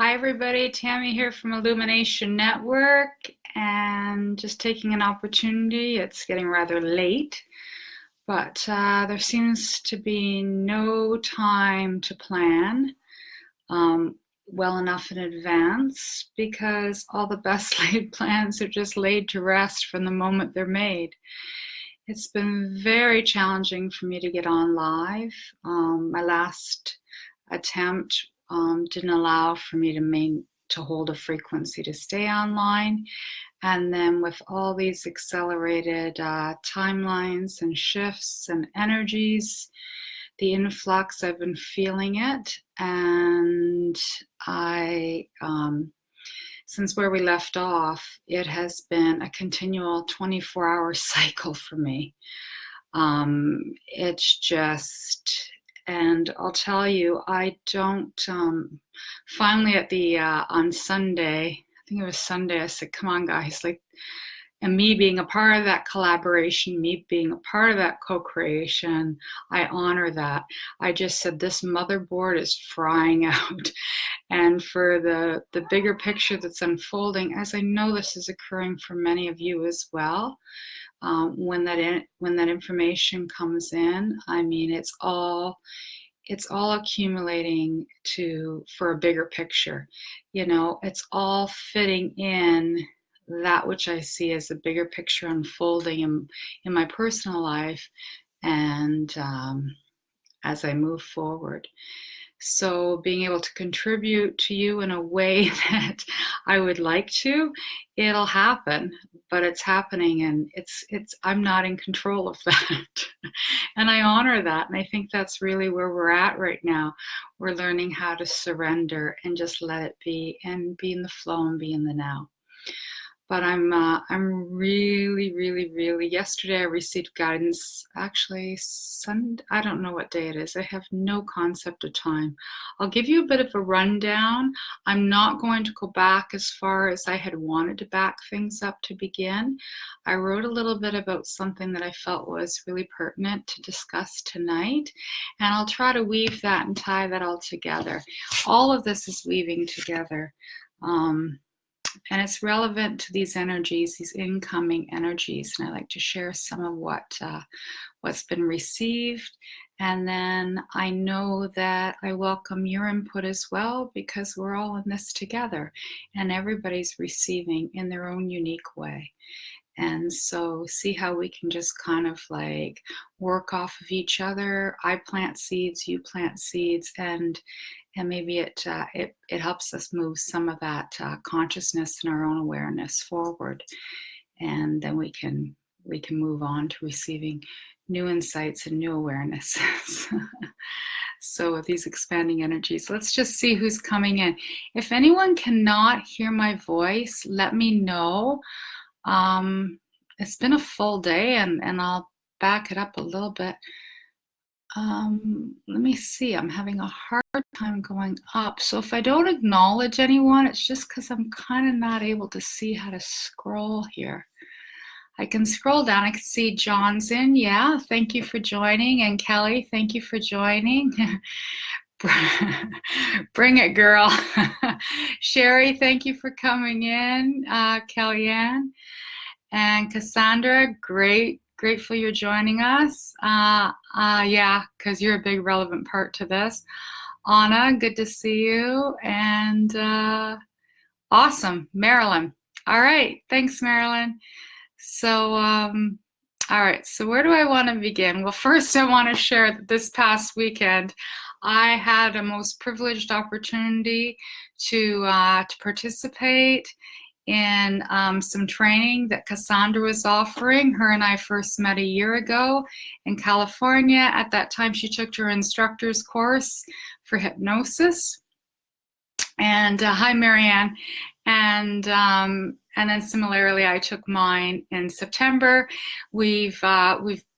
Hi, everybody. Tammy here from Illumination Network, and just taking an opportunity. It's getting rather late, but there seems to be no time to plan well enough in advance because all the best laid plans are just laid to rest from the moment they're made. It's been very challenging for me to get on live. My last attempt didn't allow for me to hold a frequency to stay online. And then with all these accelerated timelines and shifts and energies, the influx, I've been feeling it. And since where we left off, it has been a continual 24-hour cycle for me. It's just, and I'll tell you, I don't, finally on Sunday, I think it was Sunday, I said, come on guys, and me being a part of that collaboration, me being a part of that co-creation, I honor that. I just said, this motherboard is frying out. And for the bigger picture that's unfolding, as I know this is occurring for many of you as well, when that information comes in, I mean, it's all accumulating for a bigger picture. It's all fitting in that which I see as a bigger picture unfolding in my personal life, and as I move forward. So being able to contribute to you in a way that I would like to, it'll happen, but it's happening, and I'm not in control of that. And I honor that. And I think that's really where we're at right now. We're learning how to surrender and just let it be and be in the flow and be in the now. But I'm really, really, really, yesterday I received guidance, actually Sunday, I don't know what day it is. I have no concept of time. I'll give you a bit of a rundown. I'm not going to go back as far as I had wanted to back things up to begin. I wrote a little bit about something that I felt was really pertinent to discuss tonight, and I'll try to weave that and tie that all together. All of this is weaving together. And it's relevant to these energies, these incoming energies. And I like to share some of what's been received. And then I know that I welcome your input as well, because we're all in this together and everybody's receiving in their own unique way. And so see how we can just kind of work off of each other. I plant seeds, you plant seeds, and maybe it helps us move some of that consciousness and our own awareness forward, and then we can move on to receiving new insights and new awarenesses. So with these expanding energies, let's just see who's coming in. If anyone cannot hear my voice, let me know. It's been a full day, and I'll back it up a little bit. Let me see, I'm having a hard time going up. So if I don't acknowledge anyone, it's just because I'm kind of not able to see how to scroll here. I can scroll down. I can see John's in. Yeah, thank you for joining. And Kelly, thank you for joining. Bring it, girl. Sherry, thank you for coming in. Kellyanne and Cassandra, grateful you're joining us. Yeah, because you're a big relevant part to this. Anna, good to see you. And awesome, Marilyn. All right, thanks, Marilyn. So, all right, so where do I want to begin? Well, first I want to share that this past weekend, I had a most privileged opportunity to participate in some training that Cassandra was offering. Her and I first met a year ago in California. At that time, she took her instructor's course for hypnosis. And hi, Marianne. And then similarly, I took mine in September. We've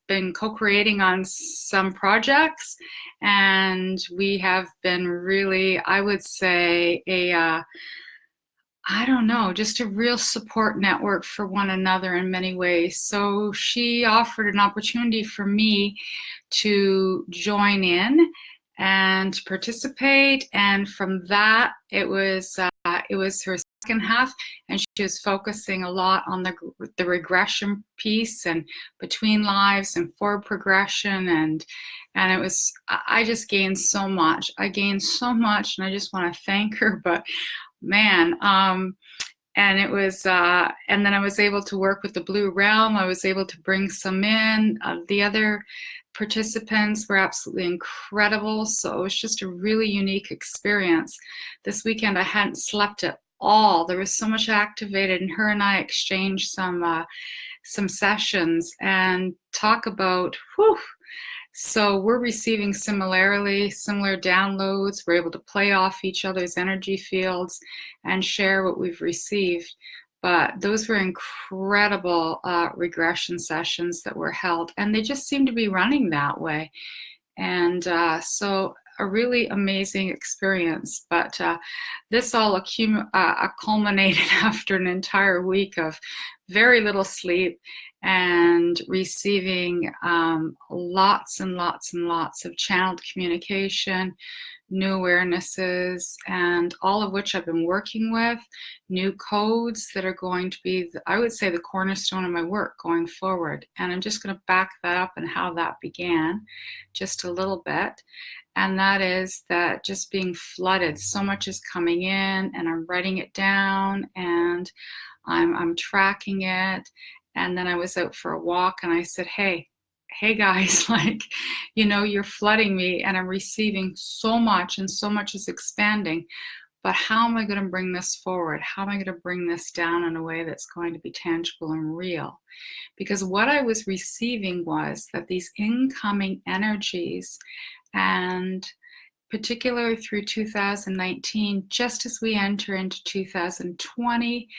been co-creating on some projects, and we have been really, I would say, I don't know, just a real support network for one another in many ways. So she offered an opportunity for me to join in and participate. And from that, it was her second half, and she was focusing a lot on the regression piece and between lives and forward progression, and it was I just gained so much. I gained so much, and I just want to thank her. But man, and it was and then I was able to work with the blue realm. I was able to bring some in. The other participants were absolutely incredible, so it was just a really unique experience. This weekend I hadn't slept at all. There was so much activated, and her and I exchanged some sessions and talk about whew. So we're receiving similar downloads. We're able to play off each other's energy fields and share what we've received. But those were incredible regression sessions that were held, and they just seem to be running that way. And so a really amazing experience. But this all culminated after an entire week of very little sleep and receiving lots and lots and lots of channeled communication, new awarenesses, and all of which I've been working with, new codes that are going to be, I would say, the cornerstone of my work going forward. And I'm just going to back that up and how that began just a little bit. And that is that just being flooded, so much is coming in, and I'm writing it down, and I'm tracking it. And then I was out for a walk, and I said, hey guys, like, you're flooding me, and I'm receiving so much, and so much is expanding. But how am I going to bring this forward? How am I going to bring this down in a way that's going to be tangible and real? Because what I was receiving was that these incoming energies, and particularly through 2019, just as we enter into 2020,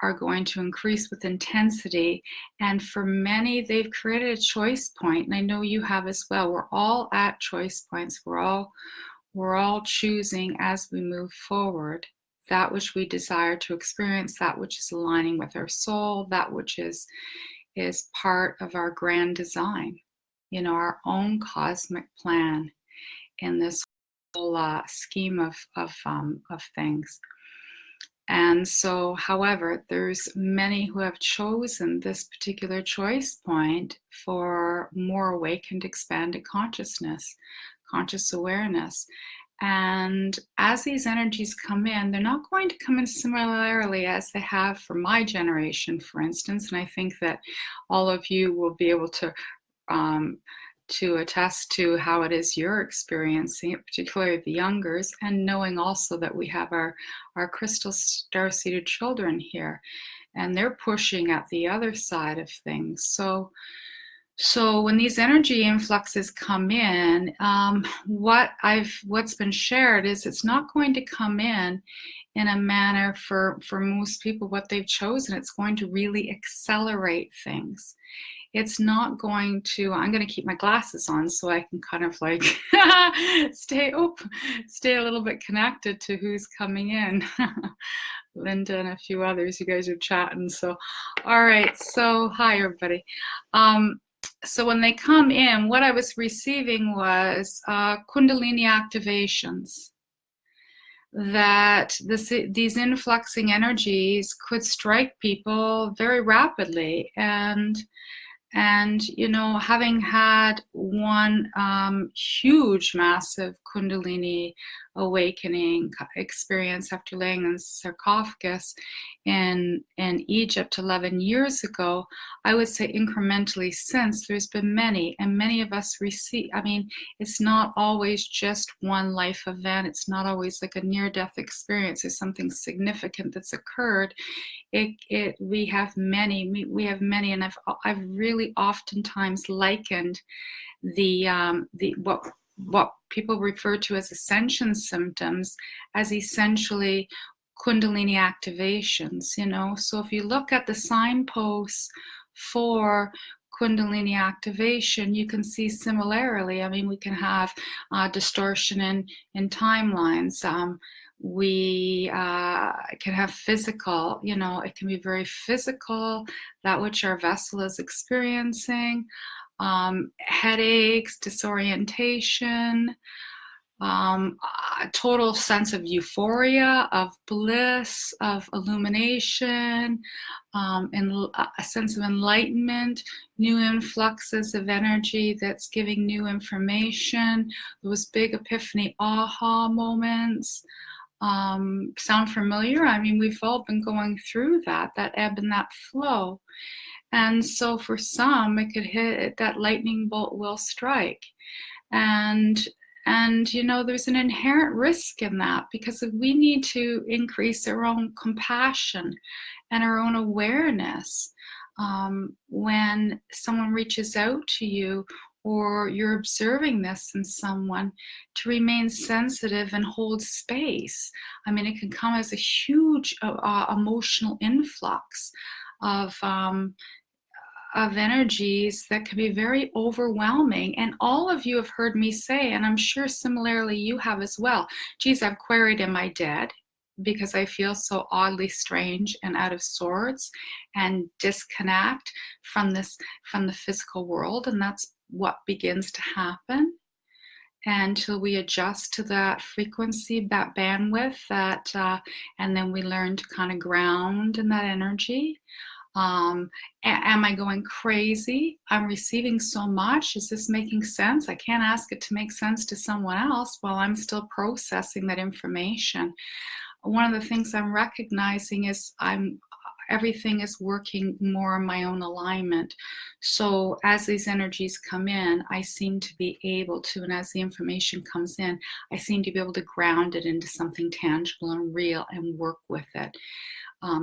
are going to increase with intensity. And for many, they've created a choice point, and I know you have as well. We're all at choice points. We're all choosing as we move forward that which we desire to experience, that which is aligning with our soul, that which is part of our grand design, our own cosmic plan in this whole scheme of things. And so, however, there's many who have chosen this particular choice point for more awakened, expanded consciousness, conscious awareness. And as these energies come in, they're not going to come in similarly as they have for my generation, for instance. And I think that all of you will be able to attest to how it is you're experiencing it, particularly the youngers, and knowing also that we have our crystal star-seeded children here, and they're pushing at the other side of things. So when these energy influxes come in, what's been shared is it's not going to come in a manner for most people what they've chosen. It's going to really accelerate things. It's not going to, I'm going to keep my glasses on so I can kind of like stay a little bit connected to who's coming in. Linda and a few others, you guys are chatting. So, all right. So hi, everybody. So when they come in, what I was receiving was kundalini activations. That these influxing energies could strike people very rapidly, and having had one huge, massive kundalini awakening experience after laying in the sarcophagus in Egypt 11 years ago, I would say incrementally since, there's been many, and many of us receive, it's not always just one life event. It's not always like a near-death experience. There's something significant that's occurred. We have many, and I've really oftentimes likened the what people refer to as ascension symptoms as essentially kundalini activations. So if you look at the signposts for kundalini activation, you can see similarly. We can have distortion in timelines. We can have physical, it can be very physical, that which our vessel is experiencing. headaches, disorientation, a total sense of euphoria, of bliss, of illumination, and a sense of enlightenment, new influxes of energy that's giving new information, those big epiphany aha moments. Sound familiar? I mean, we've all been going through that ebb and that flow. And so for some, it could hit, that lightning bolt will strike. And there's an inherent risk in that, because we need to increase our own compassion and our own awareness when someone reaches out to you, or you're observing this in someone, to remain sensitive and hold space. I mean, it can come as a huge emotional influx of energies that can be very overwhelming. And all of you have heard me say, and I'm sure similarly you have as well, geez, I've queried, am I dead? Because I feel so oddly strange and out of sorts and disconnect from the physical world. And that's what begins to happen until we adjust to that frequency, that bandwidth, and then we learn to kind of ground in that energy. Am I going crazy? I'm receiving so much. Is this making sense? I can't ask it to make sense to someone else while I'm still processing that information. One of the things I'm recognizing is everything is working more in my own alignment. So as these energies come in, I seem to be able to, and as the information comes in, I seem to be able to ground it into something tangible and real and work with it.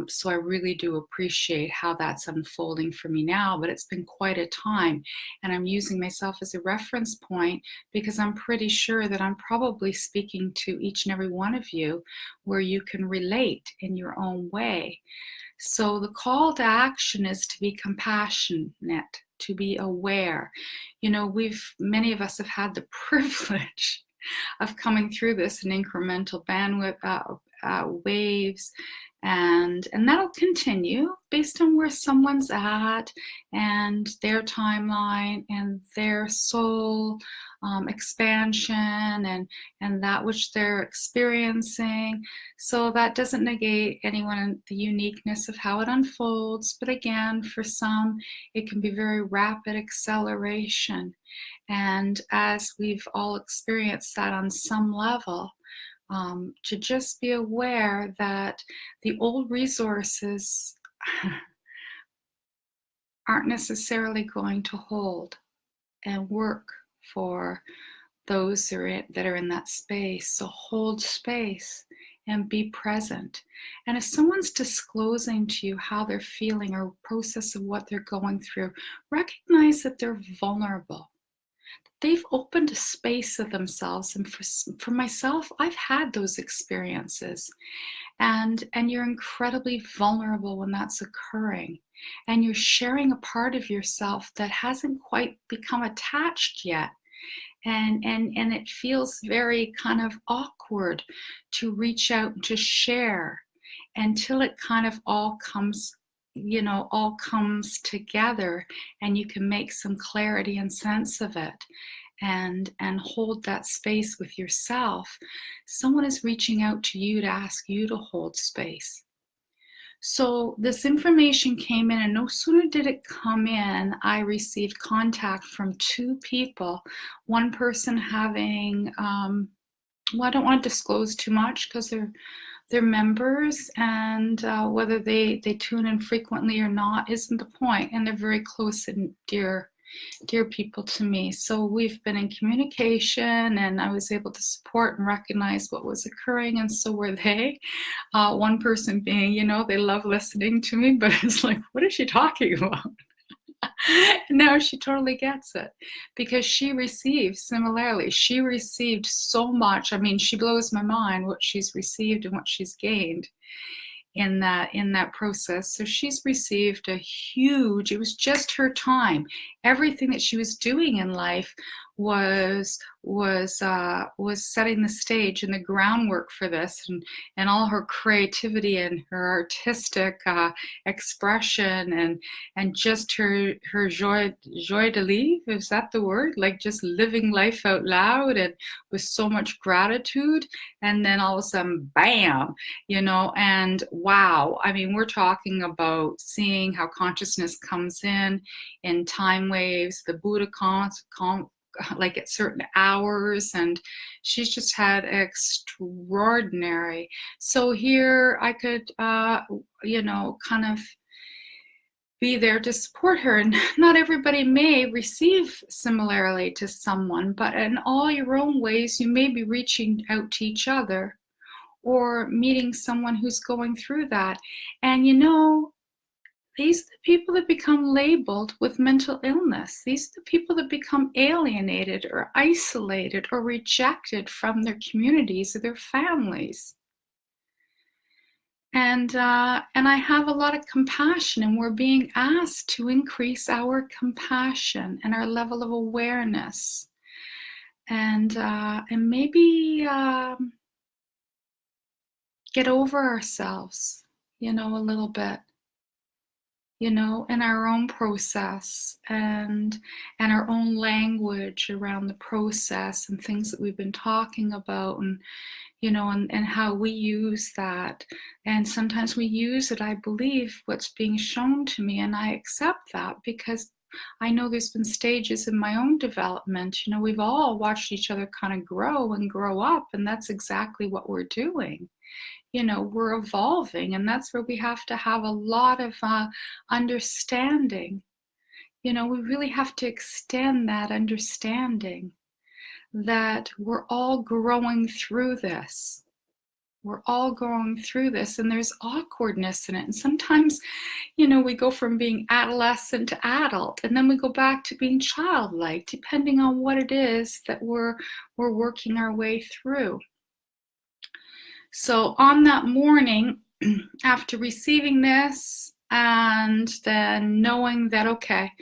So I really do appreciate how that's unfolding for me now, but it's been quite a time. And I'm using myself as a reference point because I'm pretty sure that I'm probably speaking to each and every one of you where you can relate in your own way. So the call to action is to be compassionate, to be aware. Many of us have had the privilege of coming through this in incremental bandwidth waves, and that'll continue based on where someone's at and their timeline and their soul expansion and that which they're experiencing. So that doesn't negate anyone, the uniqueness of how it unfolds, but again, for some it can be very rapid acceleration. And as we've all experienced that on some level, to just be aware that the old resources aren't necessarily going to hold and work for those that are in that space. So hold space and be present. And if someone's disclosing to you how they're feeling or process of what they're going through, recognize that they're vulnerable. They've opened a space of themselves. And for myself, I've had those experiences. And you're incredibly vulnerable when that's occurring. And you're sharing a part of yourself that hasn't quite become attached yet. And it feels very kind of awkward to reach out and to share until it kind of all comes together and you can make some clarity and sense of it and hold that space with yourself. Someone is reaching out to you to ask you to hold space. So this information came in, and no sooner did it come in, I received contact from two people. One person having, I don't want to disclose too much because they're members, and whether they tune in frequently or not isn't the point, and they're very close and dear people to me. So we've been in communication, and I was able to support and recognize what was occurring, and so were they. One person being, they love listening to me, but it's like, what is she talking about? Now she totally gets it, because she receives similarly. She received so much. I mean, she blows my mind what she's received and what she's gained in that process. So she's received it was just her time. Everything that she was doing in life was setting the stage and the groundwork for this, and all her creativity and her artistic expression, and just her joie de vivre, is that the word, like just living life out loud and with so much gratitude. And then all of a sudden, bam, and wow, I mean, we're talking about seeing how consciousness comes in time waves, the Buddha like at certain hours, and she's just had extraordinary. So here I could kind of be there to support her, and not everybody may receive similarly to someone, but in all your own ways you may be reaching out to each other or meeting someone who's going through that. And these are the people that become labeled with mental illness. These are the people that become alienated or isolated or rejected from their communities or their families. And I have a lot of compassion, and we're being asked to increase our compassion and our level of awareness, and maybe get over ourselves, a little bit. In our own process, and our own language around the process and things that we've been talking about, and and how we use that. And sometimes we use it, I believe, what's being shown to me, and I accept that because I know there's been stages in my own development. We've all watched each other kind of grow and grow up, and that's exactly what we're doing. We're evolving, and that's where we have to have a lot of understanding. We really have to extend that understanding that we're all growing through this. We're all going through this, and there's awkwardness in it. And sometimes, we go from being adolescent to adult, and then we go back to being childlike, depending on what it is that we're working our way through. So on that morning, after receiving this, and then knowing that, okay,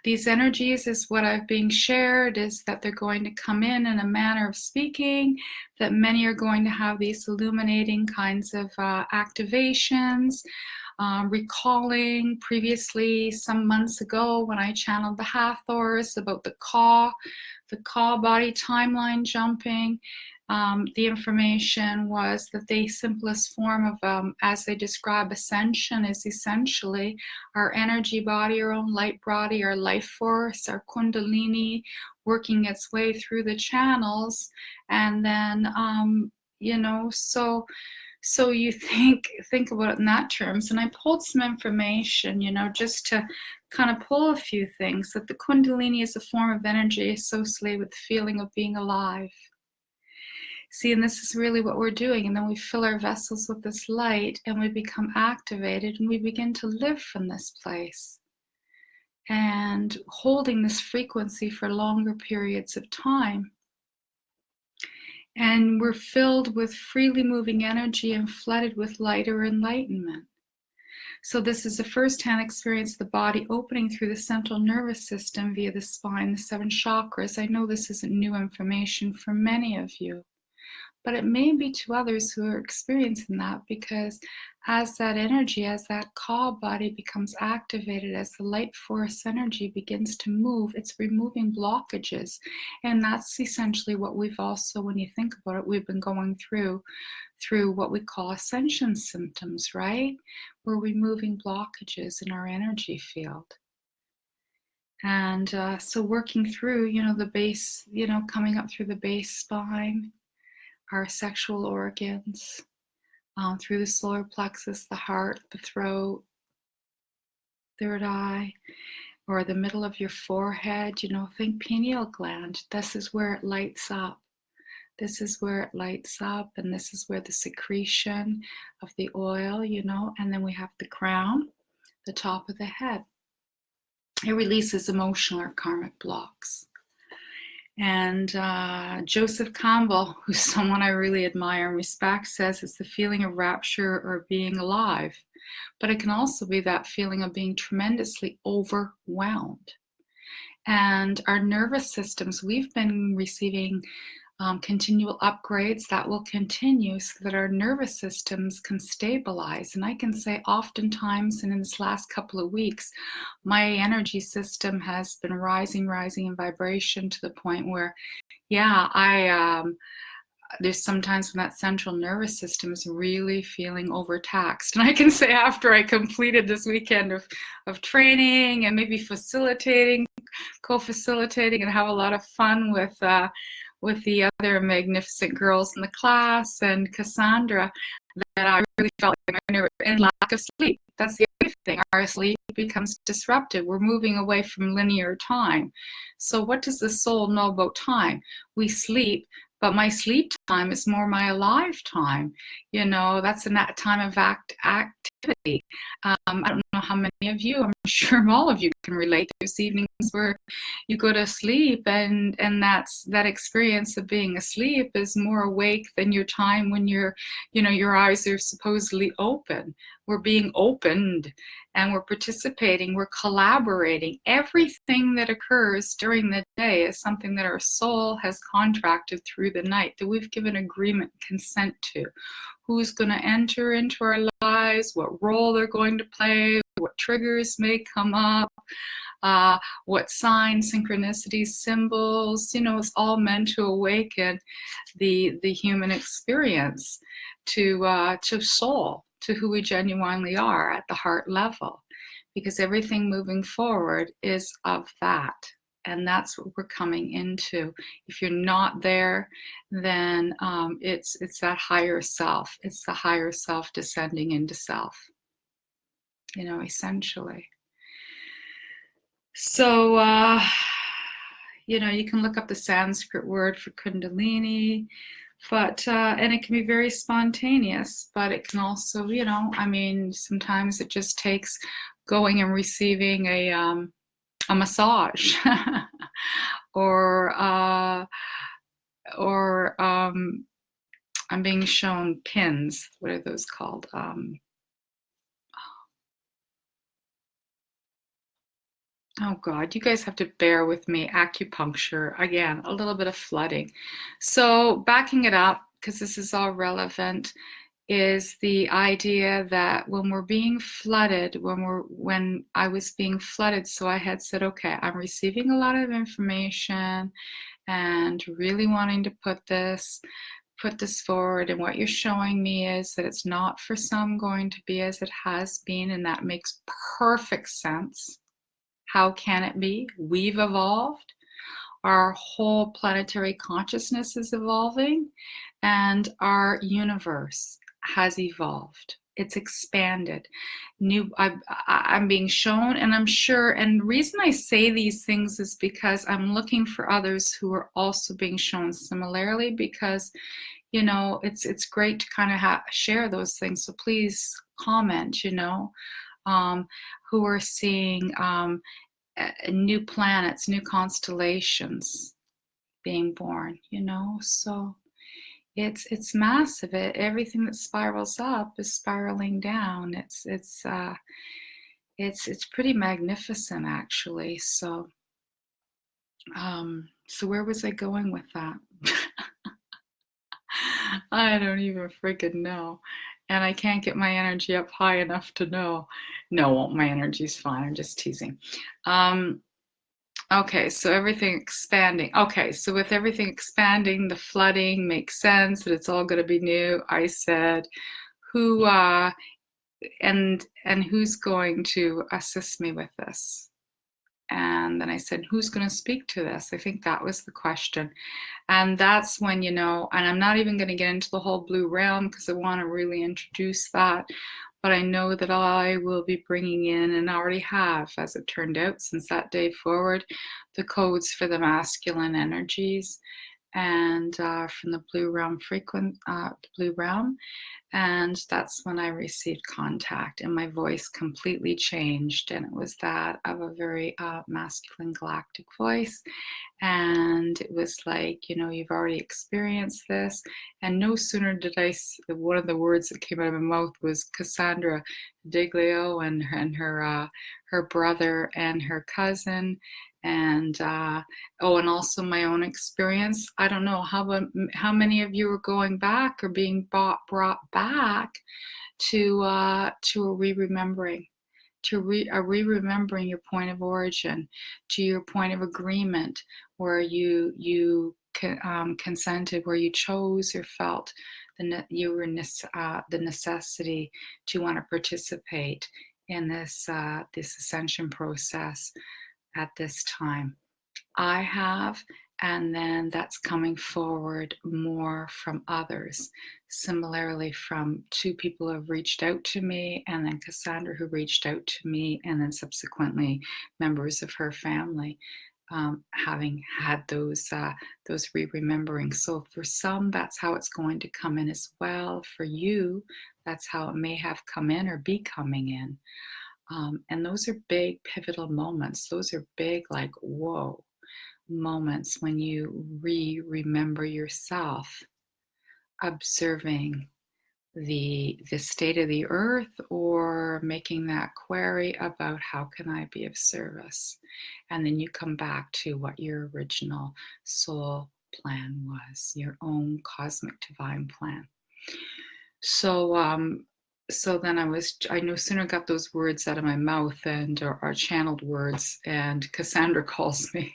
these energies is what I've being shared, is that they're going to come in a manner of speaking, that many are going to have these illuminating kinds of activations, recalling previously some months ago when I channeled the Hathors about the Ka body timeline jumping. The information was that the simplest form of, as they describe ascension, is essentially our energy body, our own light body, our life force, our kundalini working its way through the channels. And then, so you think about it in that terms. And I pulled some information, just to kind of pull a few things, that the kundalini is a form of energy associated with the feeling of being alive. See, and this is really what we're doing. And then we fill our vessels with this light, and we become activated, and we begin to live from this place, and holding this frequency for longer periods of time. And we're filled with freely moving energy and flooded with light or enlightenment. So this is a first-hand experience of the body opening through the central nervous system via the spine, the 7 chakras. I know this isn't new information for many of you, but it may be to others who are experiencing that, because as that energy, as that Ka body becomes activated, as the light force energy begins to move, it's removing blockages. And that's essentially what we've also, when you think about it, we've been going through what we call ascension symptoms, right? We're removing blockages in our energy field. And so working through, the base, coming up through the base spine, our sexual organs, through the solar plexus, the heart, the throat, third eye, or the middle of your forehead, think pineal gland. This is where it lights up. This is where it lights up, and this is where the secretion of the oil, and then we have the crown, the top of the head. It releases emotional or karmic blocks. And Joseph Campbell, who's someone I really admire and respect, says it's the feeling of rapture or being alive. But it can also be that feeling of being tremendously overwhelmed. And our nervous systems, we've been receiving continual upgrades that will continue so that our nervous systems can stabilize. And I can say oftentimes, and in this last couple of weeks, my energy system has been rising in vibration to the point where, yeah, there's sometimes when that central nervous system is really feeling overtaxed. And I can say after I completed this weekend of training and maybe facilitating, co-facilitating, and have a lot of fun with the other magnificent girls in the class and Cassandra, that I really felt like my nerve and lack of sleep. That's the other thing. Our sleep becomes disrupted. We're moving away from linear time. So what does the soul know about time? We sleep, but my sleep time is more my alive time. That's a time of activity. I don't know how many of you, I'm sure all of you can relate. There's evenings where you go to sleep, and that experience of being asleep is more awake than your time when your eyes are supposedly open. We're being opened, and we're participating, we're collaborating. Everything that occurs during the day is something that our soul has contracted through the night, that we've given agreement, consent to. Who's going to enter into our lives, what role they're going to play, what triggers may come up, what signs, synchronicities, symbols, it's all meant to awaken the human experience to soul, to who we genuinely are at the heart level, because everything moving forward is of that. And that's what we're coming into. If you're not there, then it's that higher self. It's the higher self descending into self, essentially. So, you can look up the Sanskrit word for kundalini, but and it can be very spontaneous, but it can also, sometimes it just takes going and receiving a massage or I'm being shown pins. What are those called? Oh God, you guys have to bear with me. Acupuncture, again, a little bit of flooding. So backing it up, because this is all relevant, is the idea that when we're being flooded, when I was being flooded, so I had said, okay, I'm receiving a lot of information and really wanting to put this forward, and what you're showing me is that it's not for some going to be as it has been, and that makes perfect sense. How can it be? We've evolved. Our whole planetary consciousness is evolving, and our universe has evolved. It's expanded. I'm being shown, and I'm sure, and the reason I say these things is because I'm looking for others who are also being shown similarly, because it's great to kind of share those things. So please comment, who are seeing new planets, new constellations being born, so it's massive. Everything that spirals up is spiraling down. It's pretty magnificent, actually. So where was I going with that? I don't even freaking know. And I can't get my energy up high enough to know. No, my energy's fine. I'm just teasing. Okay, so everything expanding. Okay, so with everything expanding, the flooding makes sense that it's all going to be new. I said, who and who's going to assist me with this? And then I said, who's going to speak to this? I think that was the question. And that's when, and I'm not even going to get into the whole blue realm because I want to really introduce that. But I know that I will be bringing in, and already have, as it turned out, since that day forward, the codes for the masculine energies, and from the blue realm blue realm. And that's when I received contact, and my voice completely changed, and it was that of a very masculine galactic voice. And it was like, you've already experienced this. And no sooner did one of the words that came out of my mouth was Cassandra Diglio and her brother and her cousin. And and also my own experience. I don't know how many of you are going back or being brought back to a re-remembering, a re-remembering your point of origin, to your point of agreement, where you consented, where you chose or felt the necessity to want to participate in this ascension process at this time. I have, and then that's coming forward more from others. Similarly, from two people who have reached out to me, and then Cassandra who reached out to me, and then subsequently members of her family, having had those re-rememberings. So for some, that's how it's going to come in as well. For you, that's how it may have come in or be coming in. And those are big pivotal moments. Those are big, like, whoa moments when you remember yourself observing the state of the earth, or making that query about how can I be of service, and then you come back to what your original soul plan was, your own cosmic divine plan. So then I no sooner got those words out of my mouth, and or channeled words, and Cassandra calls me.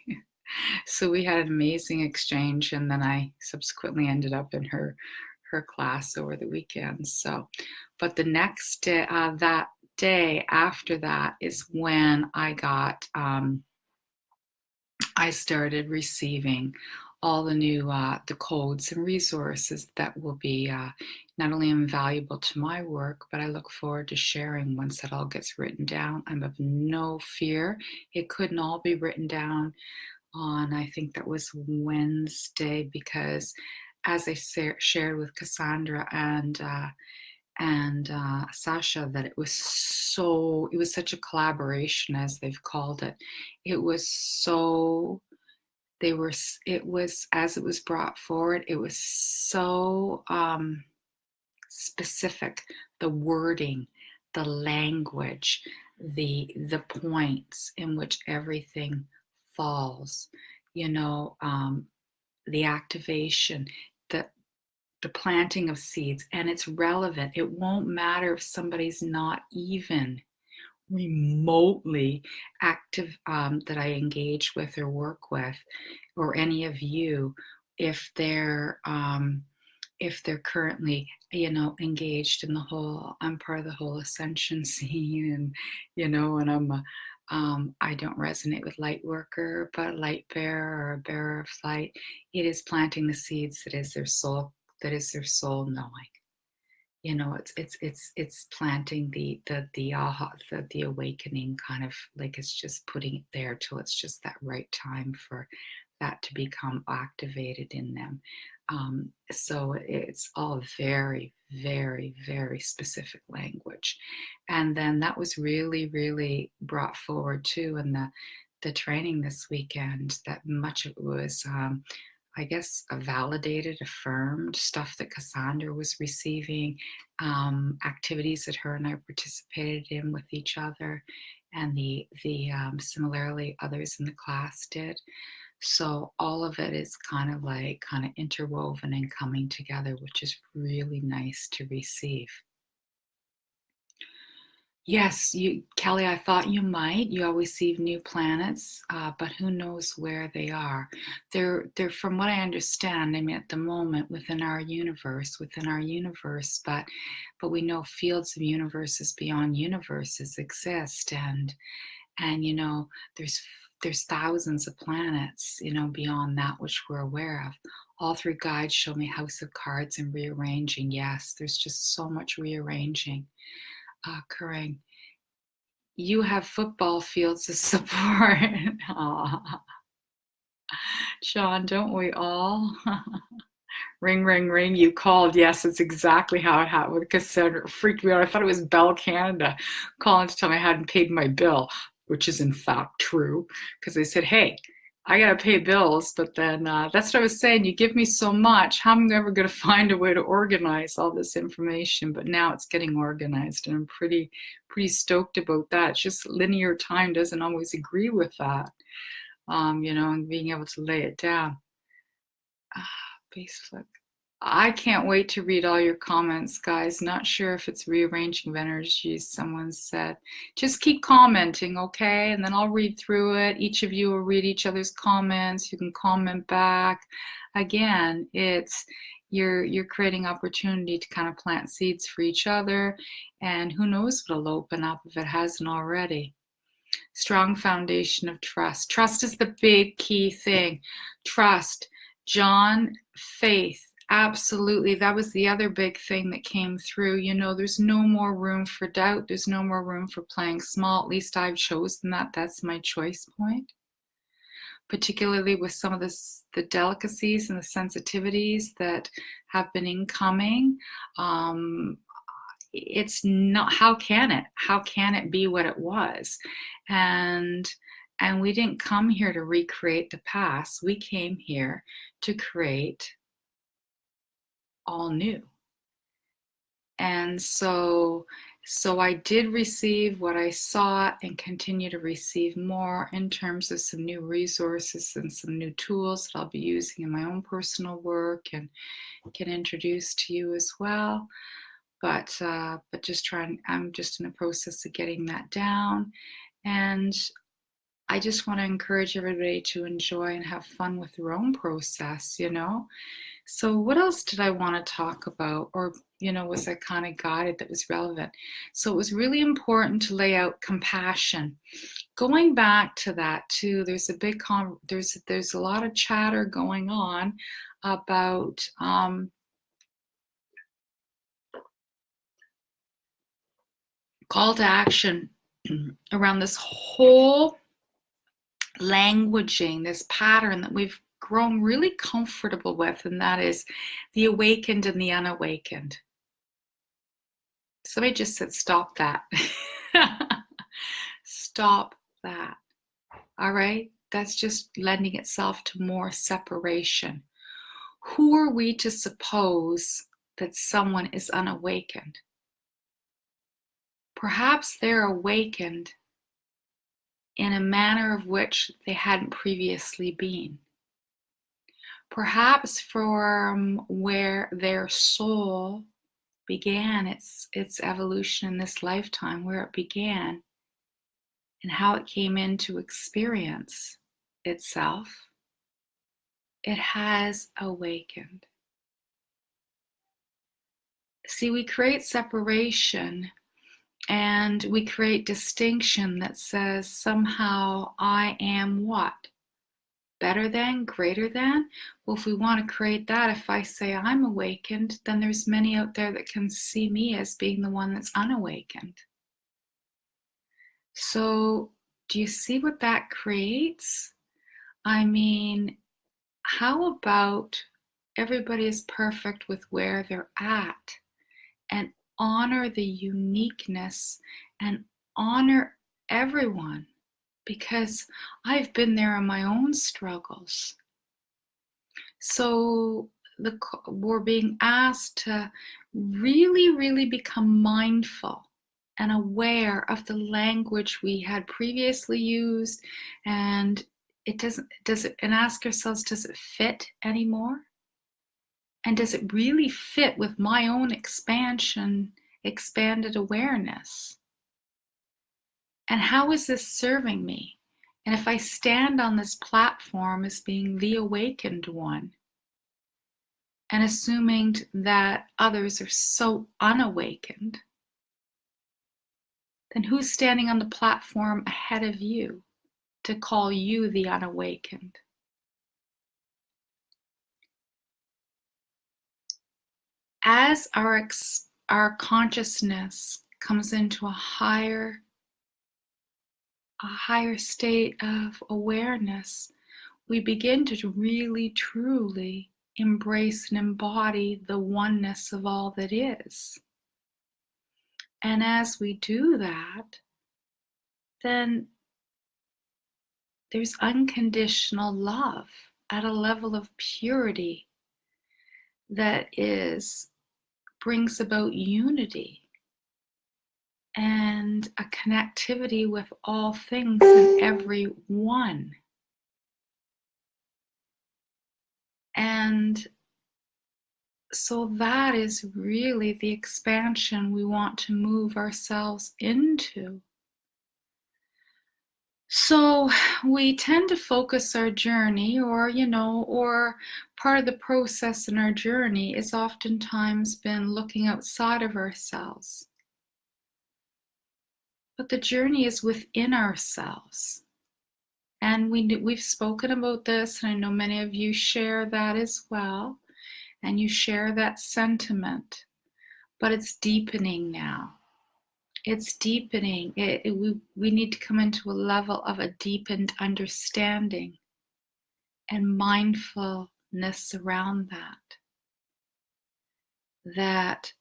So we had an amazing exchange, and then I subsequently ended up in her class over the weekend. So, but the next day, that day after that, is when I started receiving all the new the codes and resources that will be not only invaluable to my work, but I look forward to sharing once it all gets written down. I'm of no fear. It couldn't all be written down on, I think that was Wednesday, because as I shared with Cassandra and Sasha, that it was such a collaboration, as they've called it. It was so, it was, as it was brought forward, it was so specific, the wording, the language, the points in which everything falls, the activation, the planting of seeds, and it's relevant. It won't matter if somebody's not even remotely active, that I engage with or work with, or any of you, if they're currently, engaged in the whole, I'm part of the whole ascension scene, and, and I don't resonate with light worker, but light bearer, or a bearer of light. It is planting the seeds that is their soul, knowing. It's planting the aha, the awakening, kind of like, it's just putting it there till it's just that right time for that to become activated in them. So it's all very, very, very specific language. And then that was really, really brought forward too in the training this weekend, that much of it was, I guess, a validated, affirmed stuff that Cassandra was receiving, activities that her and I participated in with each other, and the similarly others in the class did. So all of it is kind of interwoven and coming together, which is really nice to receive. Yes, Kelly, I thought you might. You always see new planets, but who knows where they are. They're, from what I understand, I mean, at the moment within our universe, but we know fields of universes beyond universes exist, and there's thousands of planets, beyond that which we're aware of. All three guides show me House of Cards and rearranging. Yes, there's just so much rearranging occurring. You have football fields to support. Aw. Sean, don't we all? Ring, ring, ring, you called. Yes, it's exactly how it happened with Cassandra. It freaked me out. I thought it was Bell Canada calling to tell me I hadn't paid my bill, which is in fact true, because they said, hey, I got to pay bills. But then that's what I was saying. You give me so much. How am I ever going to find a way to organize all this information? But now it's getting organized, and I'm pretty stoked about that. It's just linear time doesn't always agree with that. and being able to lay it down. Facebook. I can't wait to read all your comments, guys. Not sure if it's rearranging of energies, someone said. Just keep commenting, okay? And then I'll read through it. Each of you will read each other's comments. You can comment back. Again, it's you're creating opportunity to kind of plant seeds for each other, and who knows what'll open up if it hasn't already. Strong foundation of trust. Trust is the big key thing. Trust. John, faith. Absolutely. That was the other big thing that came through. There's no more room for doubt. There's no more room for playing small. At least I've chosen that. That's my choice point. Particularly with some of the delicacies and the sensitivities that have been incoming. It's not, how can it be what it was? And we didn't come here to recreate the past. We came here to create all new. And so I did receive what I sought and continue to receive more in terms of some new resources and some new tools that I'll be using in my own personal work and can introduce to you as well. But I'm just in the process of getting that down. And I just want to encourage everybody to enjoy and have fun with their own process, So what else did I want to talk about? Or, was I kind of guided that was relevant? So it was really important to lay out compassion. Going back to that too, there's a big there's a lot of chatter going on about call to action around this whole languaging, this pattern that we've grown really comfortable with, and that is the awakened and the unawakened. Somebody just said, stop that. Stop that. All right? That's just lending itself to more separation. Who are we to suppose that someone is unawakened? Perhaps they're awakened in a manner of which they hadn't previously been. Perhaps from where their soul began its evolution in this lifetime, where it began and how it came into experience itself, it has awakened. See, we create separation and we create distinction that says somehow I am what? Better than, greater than? Well, if we want to create that, if I say I'm awakened, then there's many out there that can see me as being the one that's unawakened. So do you see what that creates? I mean, how about everybody is perfect with where they're at, and honor the uniqueness and honor everyone, because I've been there in my own struggles. So we're being asked to really, really become mindful and aware of the language we had previously used, and and ask ourselves, does it fit anymore? And does it really fit with my own expanded awareness? And how is this serving me? And if I stand on this platform as being the awakened one, and assuming that others are so unawakened, then who's standing on the platform ahead of you to call you the unawakened? As our consciousness comes into a higher state of awareness, we begin to really, truly embrace and embody the oneness of all that is. And as we do that, then there's unconditional love at a level of purity that brings about unity and a connectivity with all things and everyone. And so that is really the expansion we want to move ourselves into. So we tend to focus our journey, or part of the process in our journey is oftentimes been looking outside of ourselves. But the journey is within ourselves. And we've spoken about this, and I know many of you share that as well, and you share that sentiment, but it's deepening now. It's deepening. We need to come into a level of a deepened understanding and mindfulness around that. That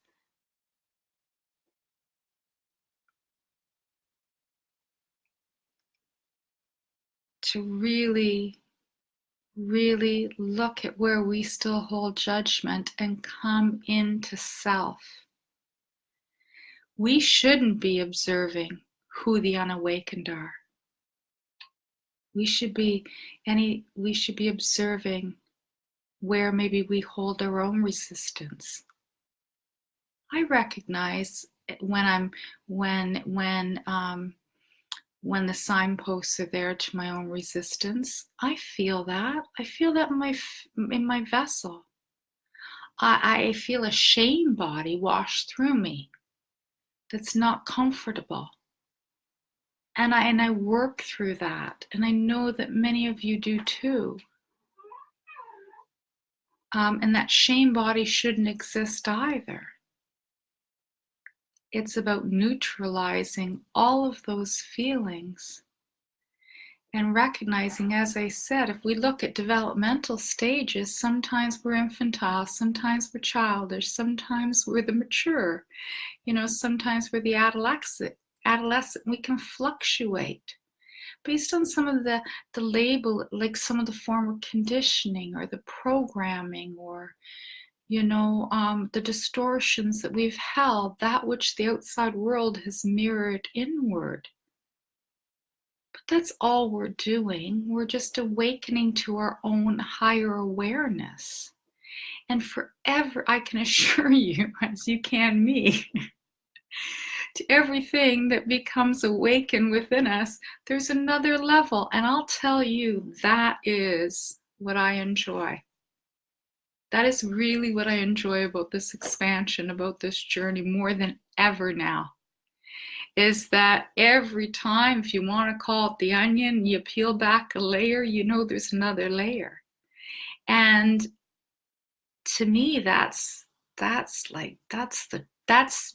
to really, really look at where we still hold judgment and come into self. We shouldn't be observing who the unawakened are. We should be observing where maybe we hold our own resistance. I recognize when the signposts are there to my own resistance. I feel that. I feel that in my vessel. I feel a shame body wash through me that's not comfortable. And I work through that. And I know that many of you do too. And that shame body shouldn't exist either. It's about neutralizing all of those feelings and recognizing, as I said, if we look at developmental stages, sometimes we're infantile, sometimes we're childish, sometimes we're the mature, sometimes we're the adolescent. We can fluctuate based on some of the label, like some of the former conditioning or the programming, or the distortions that we've held, that which the outside world has mirrored inward. But that's all we're doing. We're just awakening to our own higher awareness. And forever, I can assure you, as you can me, to everything that becomes awakened within us, there's another level. And I'll tell you, that is what I enjoy. That is really what I enjoy about this expansion, about this journey more than ever now. Is that every time, if you want to call it the onion, you peel back a layer, there's another layer. And to me, that's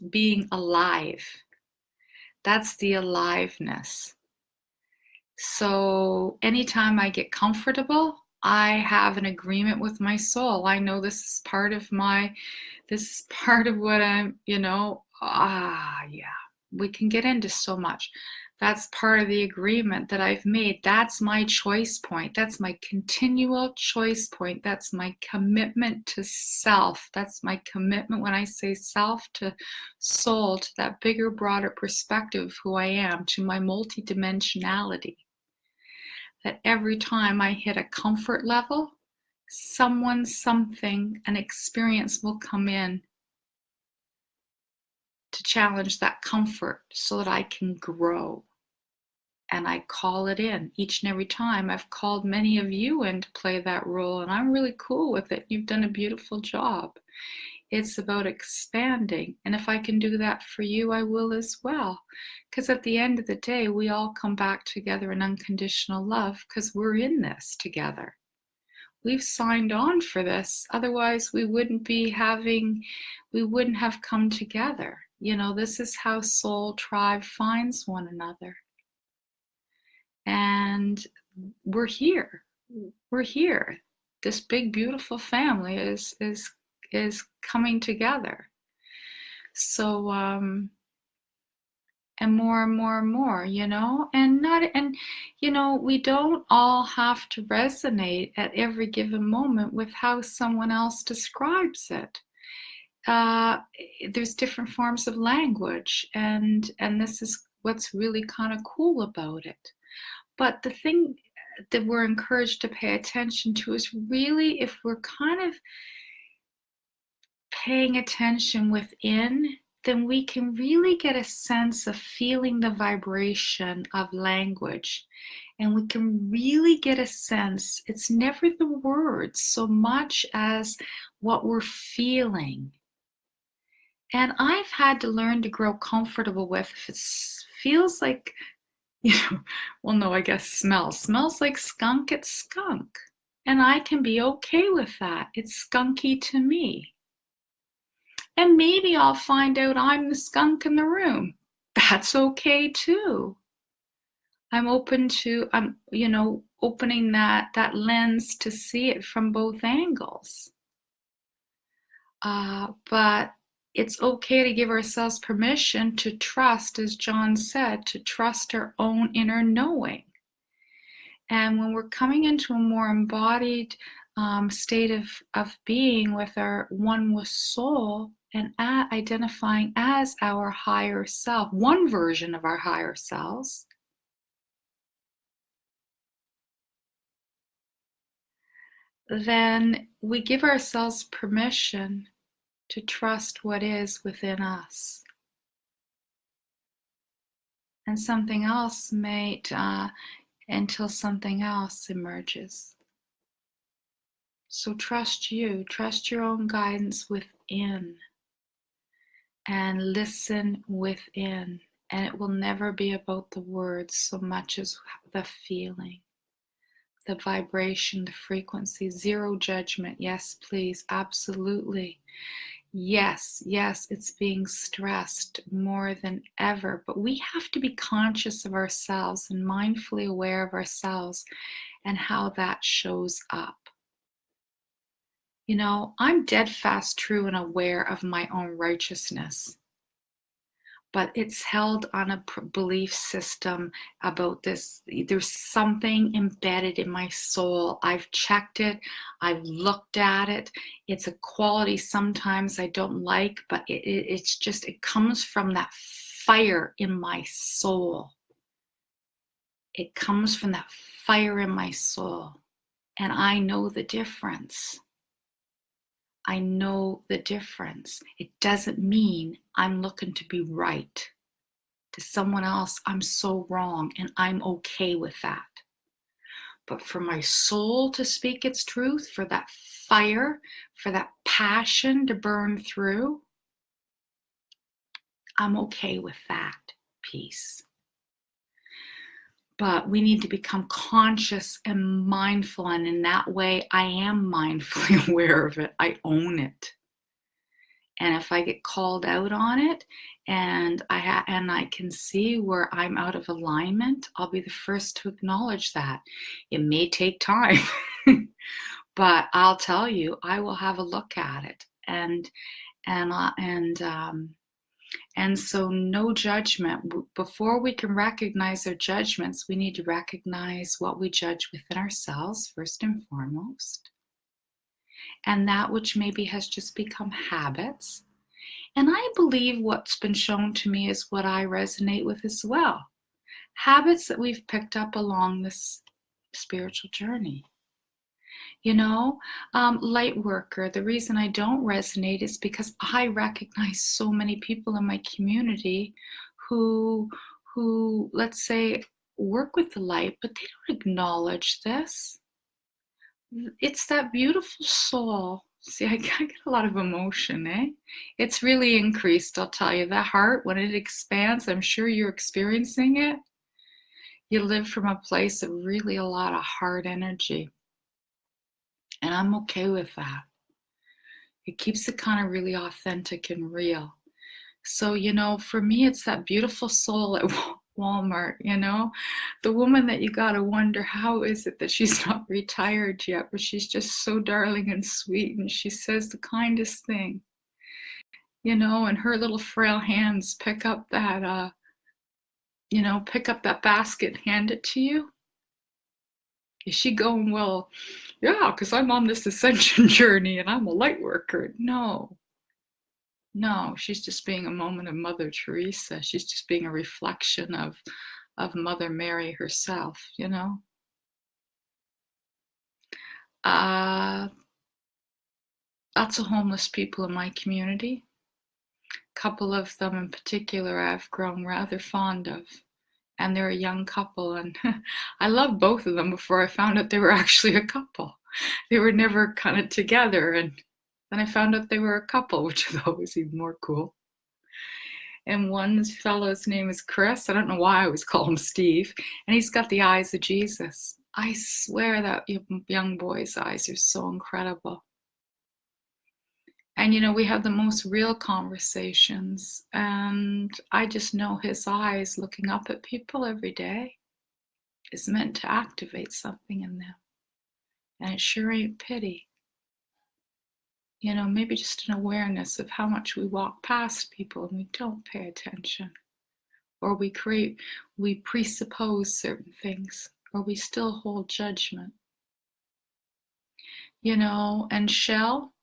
being alive. That's the aliveness. So anytime I get comfortable, I have an agreement with my soul. I know this is part of what I'm, we can get into so much. That's part of the agreement that I've made. That's my choice point. That's my continual choice point. That's my commitment to self. That's my commitment, when I say self, to soul, to that bigger, broader perspective of who I am, to my multidimensionality. That every time I hit a comfort level, someone, something, an experience will come in to challenge that comfort so that I can grow. And I call it in each and every time. I've called many of you in to play that role, and I'm really cool with it. You've done a beautiful job. It's about expanding. And if I can do that for you, I will as well. Because at the end of the day, we all come back together in unconditional love because we're in this together. We've signed on for this. Otherwise, we wouldn't have come together. This is how Soul Tribe finds one another. And we're here. We're here. This big, beautiful family is coming together. So, and more and more and more, we don't all have to resonate at every given moment with how someone else describes it. There's different forms of language, and this is what's really kind of cool about it. But the thing that we're encouraged to pay attention to is really if we're kind of paying attention within, then we can really get a sense of feeling the vibration of language. And we can really get a sense, it's never the words so much as what we're feeling. And I've had to learn to grow comfortable with if it feels like, well, no, I guess smells like skunk, it's skunk. And I can be okay with that. It's skunky to me. And maybe I'll find out I'm the skunk in the room. That's okay too. I'm open to, opening that lens to see it from both angles. But it's okay to give ourselves permission to trust, as John said, to trust our own inner knowing. And when we're coming into a more embodied state of being with our one with soul and identifying as our higher self, one version of our higher selves, then we give ourselves permission to trust what is within us. And something else until something else emerges. So trust your own guidance within, and listen within. And it will never be about the words so much as the feeling, the vibration, the frequency. Zero judgment. Yes, please, absolutely. Yes, it's being stressed more than ever, but we have to be conscious of ourselves and mindfully aware of ourselves and how that shows up. I'm dead fast true and aware of my own righteousness, but it's held on a belief system about this. There's something embedded in my soul. I've checked it. I've looked at it. It's a quality sometimes I don't like, but it comes from that fire in my soul. It comes from that fire in my soul. And I know the difference. I know the difference. It doesn't mean I'm looking to be right. To someone else, I'm so wrong, and I'm okay with that. But for my soul to speak its truth, for that fire, for that passion to burn through, I'm okay with that piece. But we need to become conscious and mindful, and in that way, I am mindfully aware of it. I own it. And if I get called out on it, and I can see where I'm out of alignment, I'll be the first to acknowledge that. It may take time, but I'll tell you, I will have a look at it, and so no judgment. Before we can recognize our judgments, we need to recognize what we judge within ourselves first and foremost, and that which maybe has just become habits. And I believe what's been shown to me is what I resonate with as well. Habits that we've picked up along this spiritual journey. Light worker, the reason I don't resonate is because I recognize so many people in my community who let's say, work with the light, but they don't acknowledge this. It's that beautiful soul. See, I get a lot of emotion, eh? It's really increased, I'll tell you. That heart, when it expands, I'm sure you're experiencing it. You live from a place of really a lot of heart energy. And I'm okay with that. It keeps it kind of really authentic and real. So, for me, it's that beautiful soul at Walmart, the woman that you gotta wonder, how is it that she's not retired yet, but she's just so darling and sweet, and she says the kindest thing, and her little frail hands pick up that basket, hand it to you. Is she going, well, yeah, because I'm on this ascension journey and I'm a light worker? No, she's just being a moment of Mother Teresa. She's just being a reflection of Mother Mary herself, Uh, Lots of homeless people in my community. A couple of them in particular I've grown rather fond of. And they're a young couple, and I loved both of them before I found out they were actually a couple. They were never kind of together, and then I found out they were a couple, which is always even more cool. And one fellow's name is Chris. I don't know why I always call him Steve. And he's got the eyes of Jesus. I swear that young boy's eyes are so incredible. And, we have the most real conversations. And I just know his eyes looking up at people every day is meant to activate something in them. And it sure ain't pity. Maybe just an awareness of how much we walk past people and we don't pay attention. Or we presuppose certain things, or we still hold judgment. And Shell,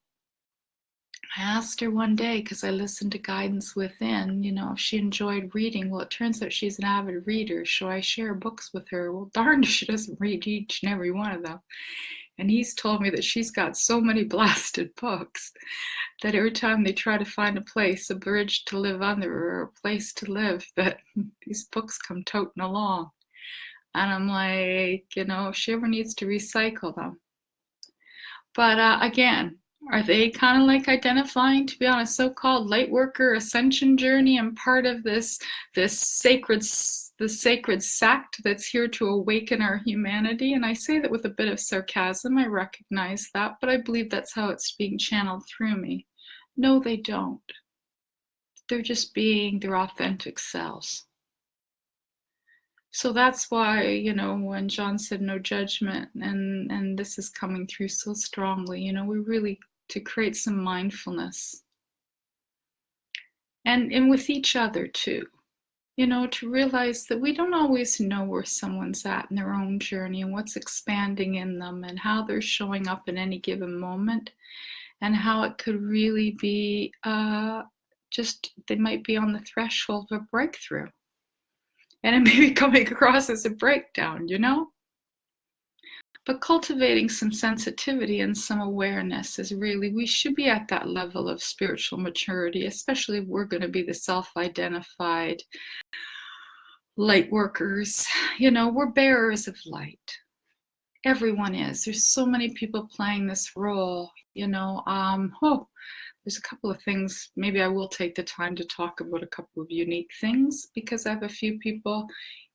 I asked her one day, because I listened to Guidance Within, if she enjoyed reading. Well, it turns out she's an avid reader, so I share books with her. Well, darn if she doesn't read each and every one of them. And he's told me that she's got so many blasted books that every time they try to find a place, a bridge to live under, or a place to live, that these books come toting along. And I'm like, if she ever needs to recycle them. But again, are they kind of like identifying to be on a so-called light worker ascension journey and part of this sacred sect that's here to awaken our humanity? And I say that with a bit of sarcasm. I recognize that, but I believe that's how it's being channeled through me. No, they don't. They're just being their authentic selves. So that's why, when John said no judgment, and this is coming through so strongly, we really, to create some mindfulness. And with each other too, to realize that we don't always know where someone's at in their own journey and what's expanding in them and how they're showing up in any given moment, and how it could really be they might be on the threshold of a breakthrough. And it may be coming across as a breakdown, But cultivating some sensitivity and some awareness is really, we should be at that level of spiritual maturity, especially if we're going to be the self-identified light workers. We're bearers of light. Everyone is. There's so many people playing this role, there's a couple of things. Maybe I will take the time to talk about a couple of unique things, because I have a few people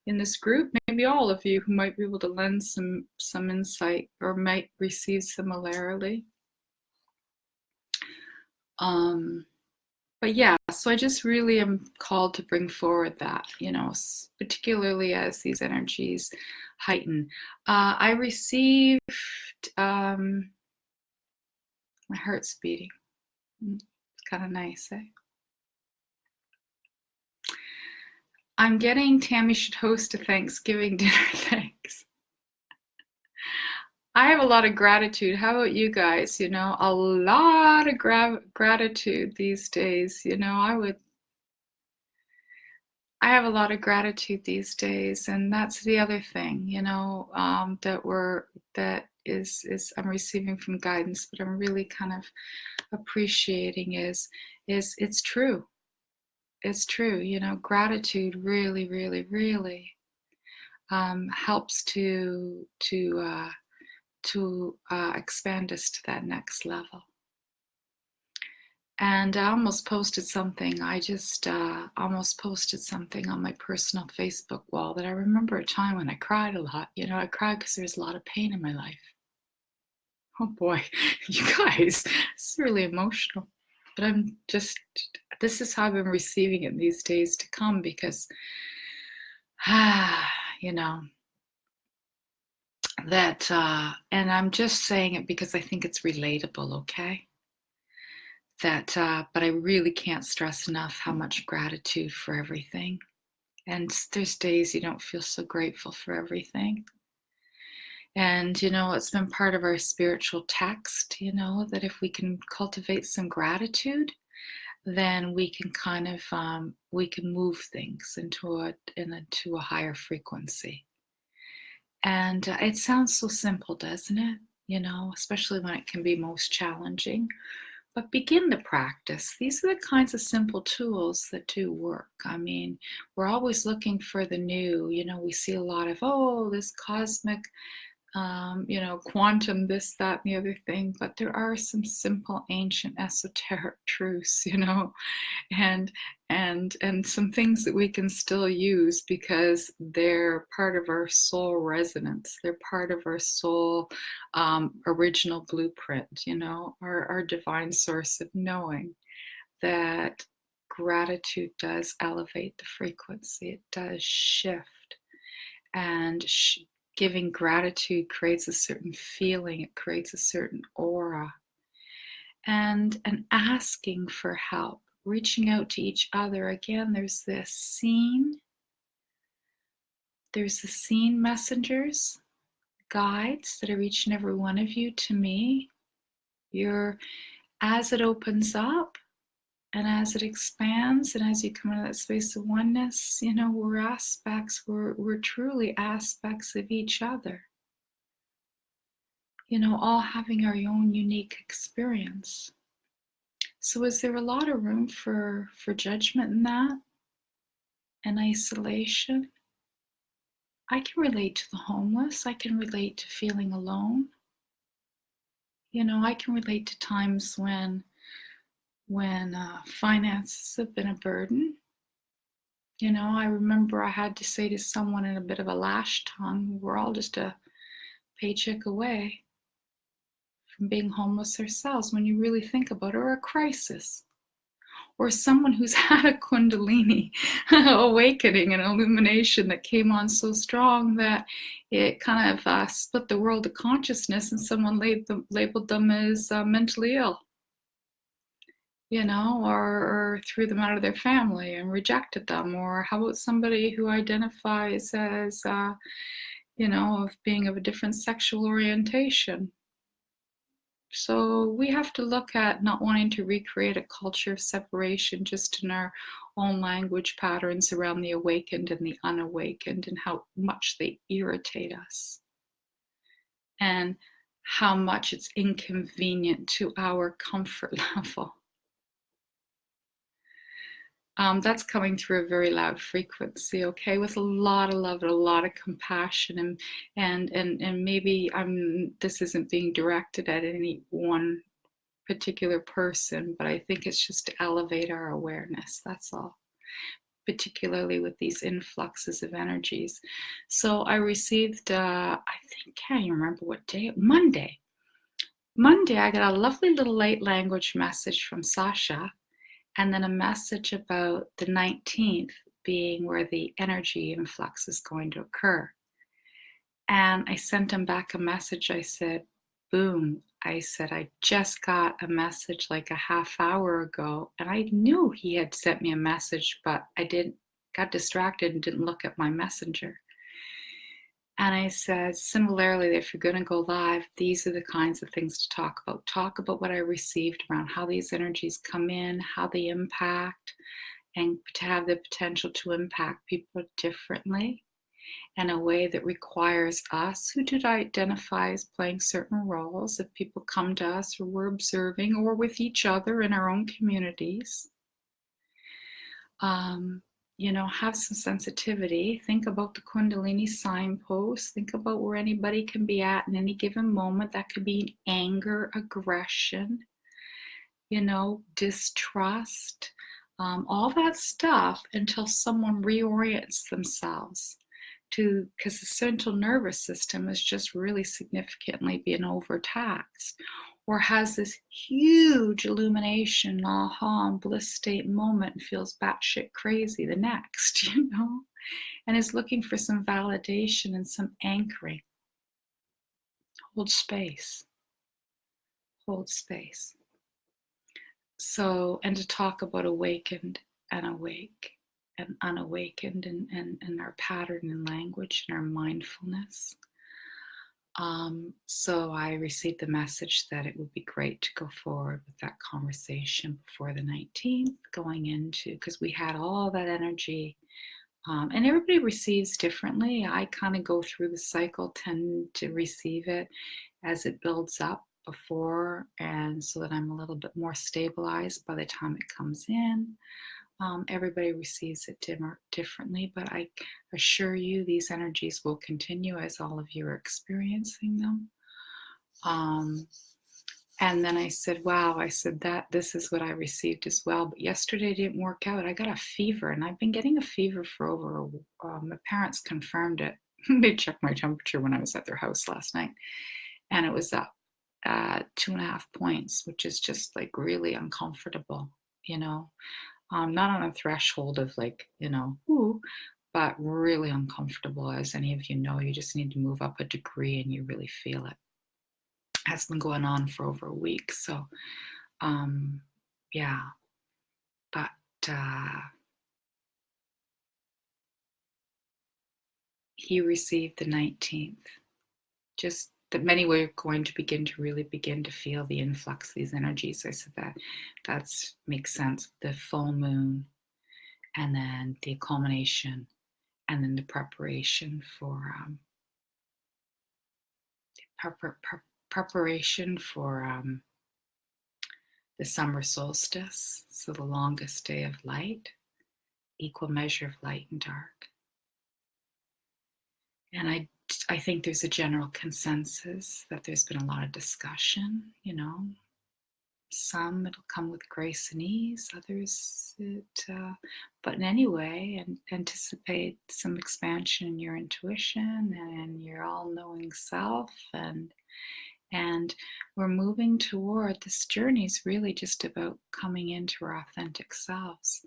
in this group, maybe all of you, who might be able to lend some insight or might receive similarly. But yeah, so I just really am called to bring forward that, particularly as these energies heighten. I received, my heart's beating. It's kind of nice, eh? I'm getting Tammy should host a Thanksgiving dinner. Thanks. I have a lot of gratitude. How about you guys? A lot of gratitude these days. I have a lot of gratitude these days, and that's the other thing, that is I'm receiving from guidance, but I'm really kind of appreciating is it's true. It's true. Gratitude really, really, really helps to expand us to that next level. And I almost posted something. I just almost posted something on my personal Facebook wall that I remember a time when I cried a lot. I cried because there was a lot of pain in my life. Oh boy, you guys, it's really emotional. But this is how I've been receiving it these days to come, because, that, and I'm just saying it because I think it's relatable, okay? But I really can't stress enough how much gratitude for everything. And there's days you don't feel so grateful for everything. And, it's been part of our spiritual text, that if we can cultivate some gratitude, then we can kind of, we can move things into a higher frequency. And it sounds so simple, doesn't it? especially when it can be most challenging. But begin the practice. These are the kinds of simple tools that do work. I mean, we're always looking for the new. We see a lot of, oh, this cosmic quantum, this, that, and the other thing. But there are some simple, ancient, esoteric truths, and and some things that we can still use because they're part of our soul resonance. They're part of our soul original blueprint. Our divine source of knowing that gratitude does elevate the frequency. It does shift, and giving gratitude creates a certain feeling. It creates a certain aura, and asking for help, reaching out to each other. Again, there's the seen messengers, guides that are each and every one of you to me. As it opens up and as it expands and as you come into that space of oneness, we're truly aspects of each other. All having our own unique experience. So is there a lot of room for judgment in that and isolation? I can relate to the homeless. I can relate to feeling alone. I can relate to times when finances have been a burden. I remember I had to say to someone in a bit of a lash tongue, we're all just a paycheck away from being homeless ourselves when you really think about it, or a crisis. Or someone who's had a kundalini awakening, an illumination that came on so strong that it kind of split the world of consciousness, and someone labeled them as mentally ill, or threw them out of their family and rejected them. Or how about somebody who identifies as, of being of a different sexual orientation? So we have to look at not wanting to recreate a culture of separation just in our own language patterns around the awakened and the unawakened, and how much they irritate us and how much it's inconvenient to our comfort level. That's coming through a very loud frequency, okay, with a lot of love and a lot of compassion, and maybe this isn't being directed at any one particular person, but I think it's just to elevate our awareness. That's all. Particularly with these influxes of energies. So I received, I can't even remember what day. Monday. I got a lovely little light language message from Sasha, and then a message about the 19th being where the energy influx is going to occur. And I sent him back a message. I said, boom. I said, I just got a message like a half hour ago. And I knew he had sent me a message, but I got distracted and didn't look at my messenger. And I said, similarly, if you're going to go live, these are the kinds of things to talk about. Talk about what I received around how these energies come in, how they impact, and to have the potential to impact people differently in a way that requires us, who did identify as playing certain roles, if people come to us or we're observing, or with each other in our own communities, have some sensitivity. Think about the kundalini signposts. Think about where anybody can be at in any given moment. That could be anger, aggression, distrust, all that stuff, until someone reorients themselves because the central nervous system is just really significantly being overtaxed, or has this huge illumination, aha, and bliss state moment, and feels batshit crazy the next, and is looking for some validation and some anchoring. Hold space. Hold space. So, and to talk about awakened and awake and unawakened, and our pattern in language and our mindfulness. So I received the message that it would be great to go forward with that conversation before the 19th, going into, because we had all that energy, and everybody receives differently. I kind of go through the cycle, tend to receive it as it builds up before, and so that I'm a little bit more stabilized by the time it comes in. Everybody receives it differently, but I assure you these energies will continue as all of you are experiencing them. And then I said, wow, I said that this is what I received as well. But yesterday didn't work out. I got a fever, and I've been getting a fever for over, my parents confirmed it. They checked my temperature when I was at their house last night, and it was up 2.5 points, which is just like really uncomfortable, you know. Not on a threshold of like, ooh, but really uncomfortable. As any of you know, you just need to move up a degree and you really feel it. Has been going on for over a week. So, yeah, but he received the 19th. Just that many were going to begin to feel the influx of these energies. I said that makes sense. The full moon, and then the culmination, and then the preparation for the summer solstice, so the longest day of light, equal measure of light and dark. And I think there's a general consensus that there's been a lot of discussion, Some it'll come with grace and ease, others but in any way, and anticipate some expansion in your intuition and your all-knowing self, and we're moving toward this journey is really just about coming into our authentic selves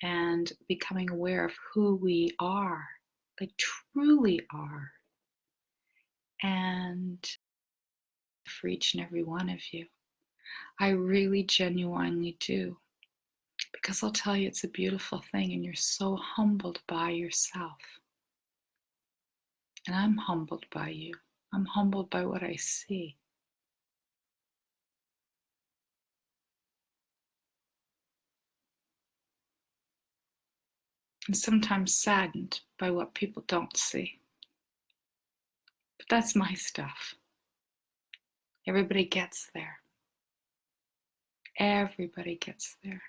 and becoming aware of who we are, like truly are, and for each and every one of you. I really genuinely do, because I'll tell you, it's a beautiful thing, and you're so humbled by yourself. And I'm humbled by you. I'm humbled by what I see. And sometimes saddened by what people don't see. But that's my stuff. Everybody gets there. Everybody gets there.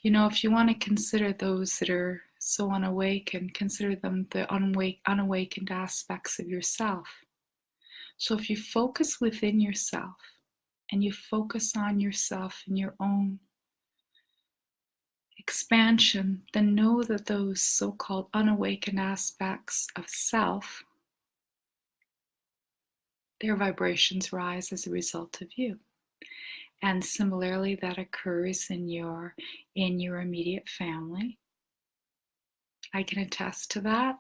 If you want to consider those that are so unawakened, consider them the unawakened aspects of yourself. So if you focus within yourself and you focus on yourself and your own expansion, then know that those so-called unawakened aspects of self, their vibrations rise as a result of you. And similarly, that occurs in your immediate family. I can attest to that.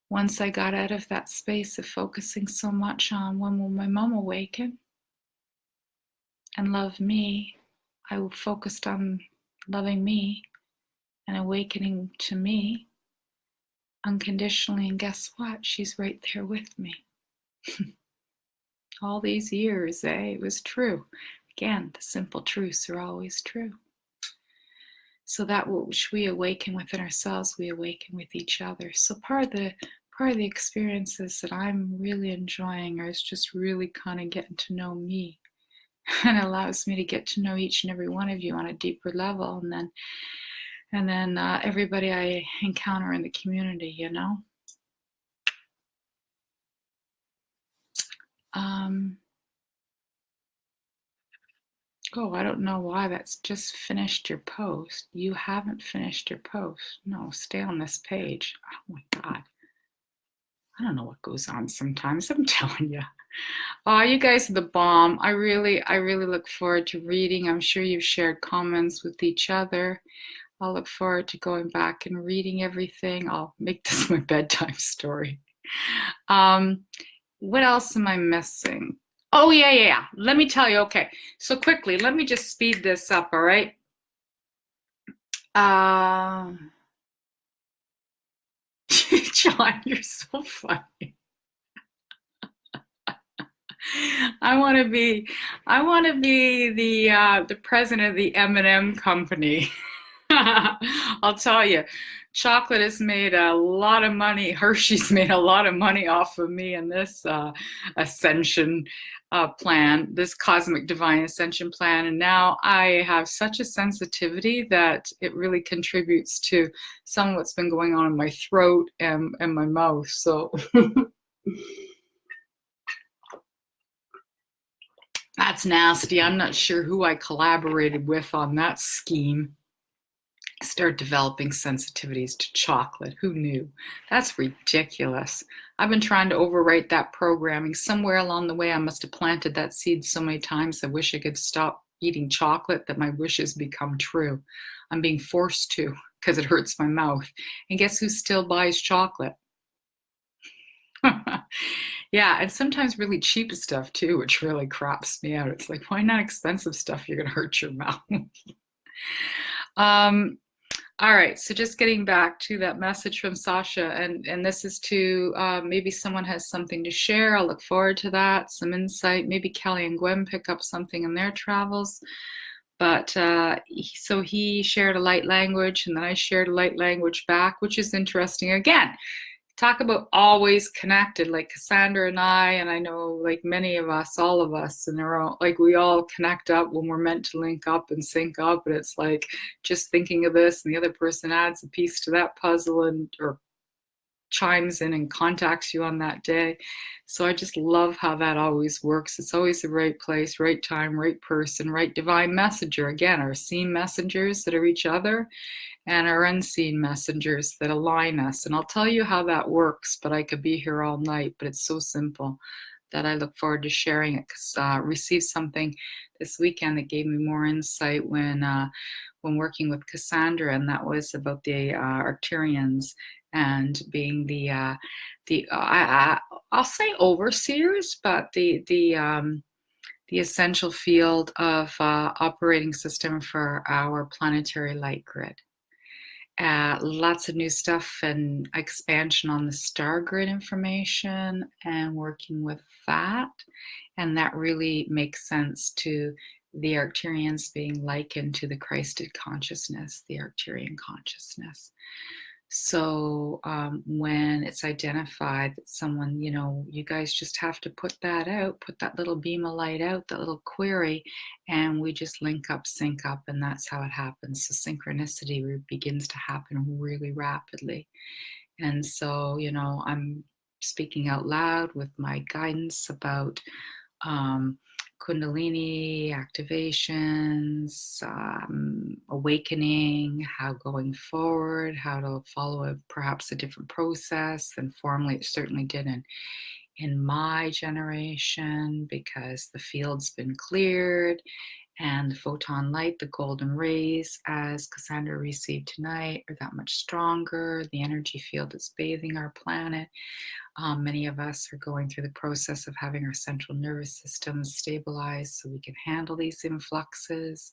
Once I got out of that space of focusing so much on when will my mom awaken and love me, I focused on loving me and awakening to me unconditionally. And guess what? She's right there with me. All these years, it was true. Again, the simple truths are always true. So that which we awaken within ourselves, we awaken with each other. So part of the experiences that I'm really enjoying is just really kind of getting to know me, and allows me to get to know each and every one of you on a deeper level, and then everybody I encounter in the community, Oh, I don't know why that's just finished your post. You haven't finished your post. No, stay on this page. Oh my God. I don't know what goes on sometimes, I'm telling you. Oh, you guys are the bomb. I really look forward to reading. I'm sure you've shared comments with each other. I'll look forward to going back and reading everything. I'll make this my bedtime story. What else am I missing? Oh, yeah. Let me tell you. Okay, so quickly, let me just speed this up, all right? John, you're so funny. I want to be the president of the M&M company. I'll tell you, chocolate has made a lot of money. Hershey's made a lot of money off of me in this ascension plan, this cosmic divine ascension plan. And now I have such a sensitivity that it really contributes to some of what's been going on in my throat and my mouth. So that's nasty. I'm not sure who I collaborated with on that scheme. Start developing sensitivities to chocolate. Who knew? That's ridiculous. I've been trying to overwrite that programming. Somewhere along the way, I must have planted that seed so many times. I wish I could stop eating chocolate that my wishes become true. I'm being forced to because it hurts my mouth. And guess who still buys chocolate? Yeah, and sometimes really cheap stuff too, which really craps me out. It's like, why not expensive stuff? You're going to hurt your mouth. um, All right, so just getting back to that message from Sasha, and this is to maybe someone has something to share. I'll look forward to that, some insight. Maybe Kelly and Gwen pick up something in their travels. But so he shared a light language, and then I shared a light language back, which is interesting. Again, talk about always connected, like Cassandra and I know like many of us, all of us, and they're all like we all connect up when we're meant to link up and sync up, and it's like just thinking of this and the other person adds a piece to that puzzle and or chimes in and contacts you on that day. So I just love how that always works. It's always the right place, right time, right person, right divine messenger. Again, our seen messengers that are each other and our unseen messengers that align us. And I'll tell you how that works, but I could be here all night, but it's so simple that I look forward to sharing it because I received something this weekend that gave me more insight when working with Cassandra, and that was about the Arcturians and being I'll say overseers, but the essential field of operating system for our planetary light grid. Lots of new stuff and expansion on the star grid information and working with that. And that really makes sense to the Arcturians being likened to the Christed consciousness, the Arcturian consciousness. So when it's identified that someone, you guys just have to put that out, put that little beam of light out, that little query, and we just link up, sync up, and that's how it happens. So synchronicity begins to happen really rapidly. And so, I'm speaking out loud with my guidance about kundalini activations, awakening, how going forward, how to follow perhaps a different process than formerly it certainly did in my generation, because the field's been cleared and the photon light, the golden rays, as Cassandra received tonight, are that much stronger. The energy field that's bathing our planet. Many of us are going through the process of having our central nervous system stabilized so we can handle these influxes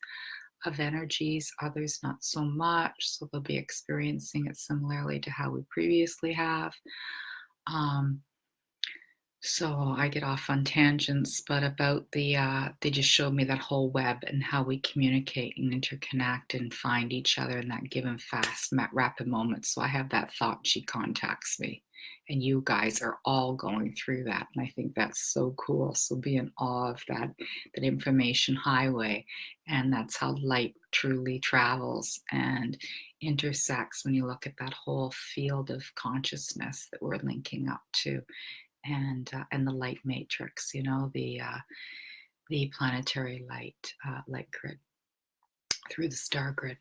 of energies. Others not so much, so they'll be experiencing it similarly to how we previously have. So I get off on tangents, but about they just showed me that whole web and how we communicate and interconnect and find each other in that given fast, rapid moment. So I have that thought, she contacts me. And you guys are all going through that. And I think that's so cool. So be in awe of that information highway. And that's how light truly travels and intersects when you look at that whole field of consciousness that we're linking up to. And the light matrix, the planetary light grid through the star grid.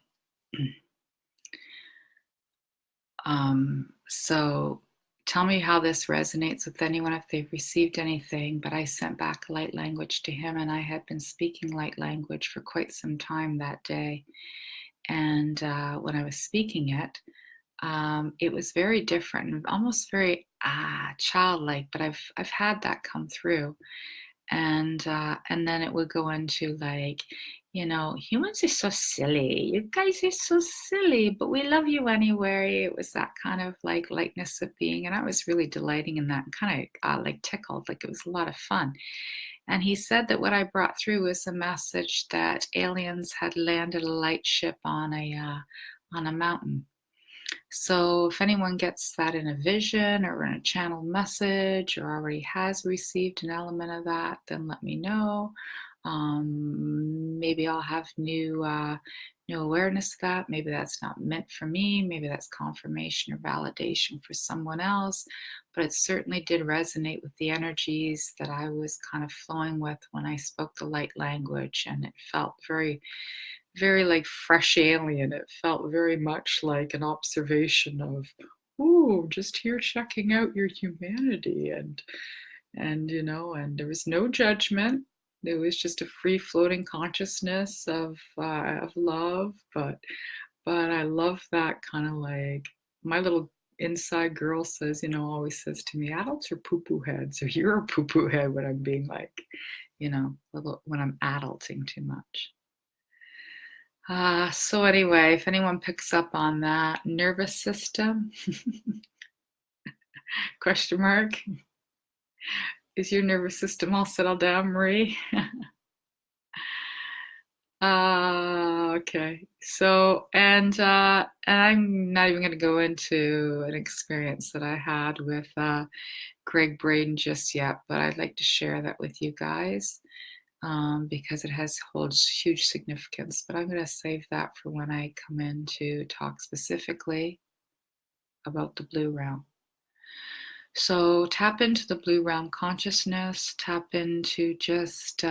So tell me how this resonates with anyone, if they've received anything. But I sent back a light language to him, and I had been speaking light language for quite some time that day. And when I was speaking it, it was very different and almost very childlike, but I've had that come through, and then it would go into like, humans are so silly. You guys are so silly, but we love you anyway. It was that kind of like lightness of being, and I was really delighting in that, and kind of like tickled, like it was a lot of fun. And he said that what I brought through was a message that aliens had landed a light ship on a mountain, So if anyone gets that in a vision or in a channeled message or already has received an element of that, then let me know. Maybe I'll have new awareness of that. Maybe that's not meant for me. Maybe that's confirmation or validation for someone else. But it certainly did resonate with the energies that I was kind of flowing with when I spoke the light language, and it felt very like fresh alien. It felt very much like an observation of, "Ooh, just here checking out your humanity," and there was no judgment. It was just a free floating consciousness of love. But I love that kind of like my little inside girl says, always says to me, adults are poo-poo heads, or you're a poo-poo head when I'm being like, when I'm adulting too much. So anyway, if anyone picks up on that nervous system, question mark, is your nervous system all settled down, Marie? Okay. So, and I'm not even going to go into an experience that I had with Greg Braden just yet, but I'd like to share that with you guys because it holds huge significance. But I'm going to save that for when I come in to talk specifically about the blue realm. So tap into the blue realm consciousness, tap into just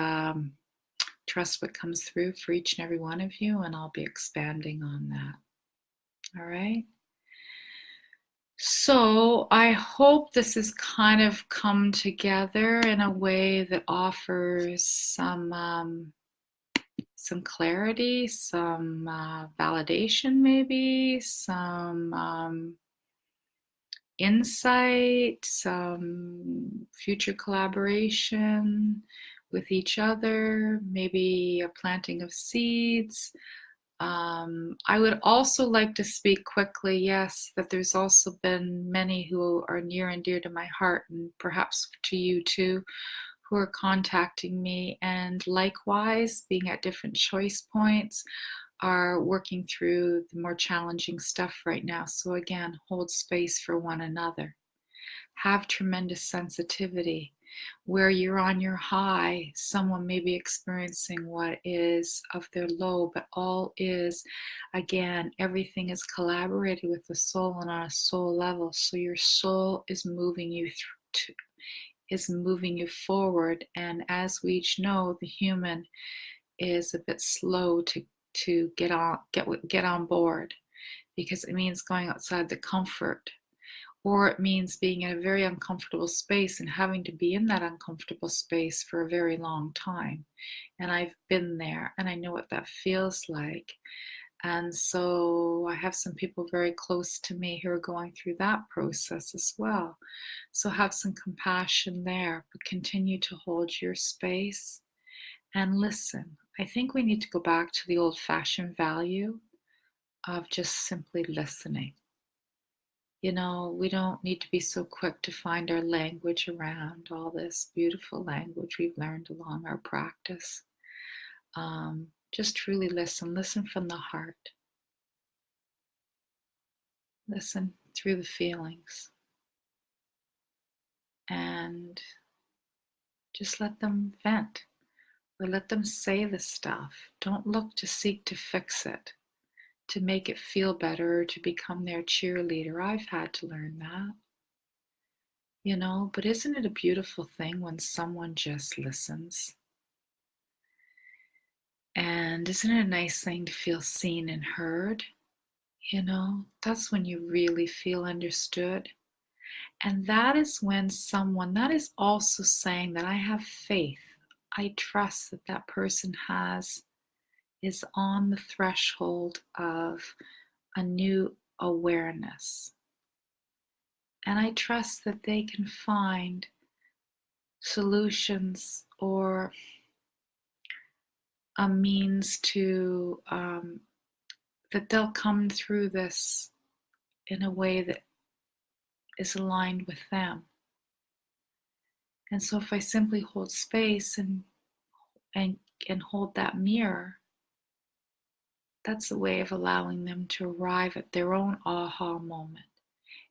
trust what comes through for each and every one of you, and I'll be expanding on that. All right. So I hope this has kind of come together in a way that offers some clarity, some validation, maybe some insight, some future collaboration with each other, maybe a planting of seeds. I would also like to speak quickly, yes, that there's also been many who are near and dear to my heart, and perhaps to you too, who are contacting me, and likewise, being at different choice points, are working through the more challenging stuff right now. So, again, hold space for one another. Have tremendous sensitivity. Where you're on your high, someone may be experiencing what is of their low, but all is, again, everything is collaborated with the soul and on a soul level. So your soul is moving you is moving you forward. And as we each know, the human is a bit slow to get on board, because it means going outside the comfort, or it means being in a very uncomfortable space and having to be in that uncomfortable space for a very long time. And I've been there and I know what that feels like. And so I have some people very close to me who are going through that process as well. So have some compassion there, but continue to hold your space and listen. I think we need to go back to the old fashioned value of just simply listening. We don't need to be so quick to find our language around all this beautiful language we've learned along our practice. Just truly listen from the heart, listen through the feelings, and just let them vent or let them say the stuff. Don't look to seek to fix it, to make it feel better, or to become their cheerleader. I've had to learn that. But isn't it a beautiful thing when someone just listens? And isn't it a nice thing to feel seen and heard? That's when you really feel understood. And that is when that is also saying that I have faith. I trust that that person is on the threshold of a new awareness. And I trust that they can find solutions or a means to, that they'll come through this in a way that is aligned with them. And so if I simply hold space and hold that mirror, That's a way of allowing them to arrive at their own aha moment.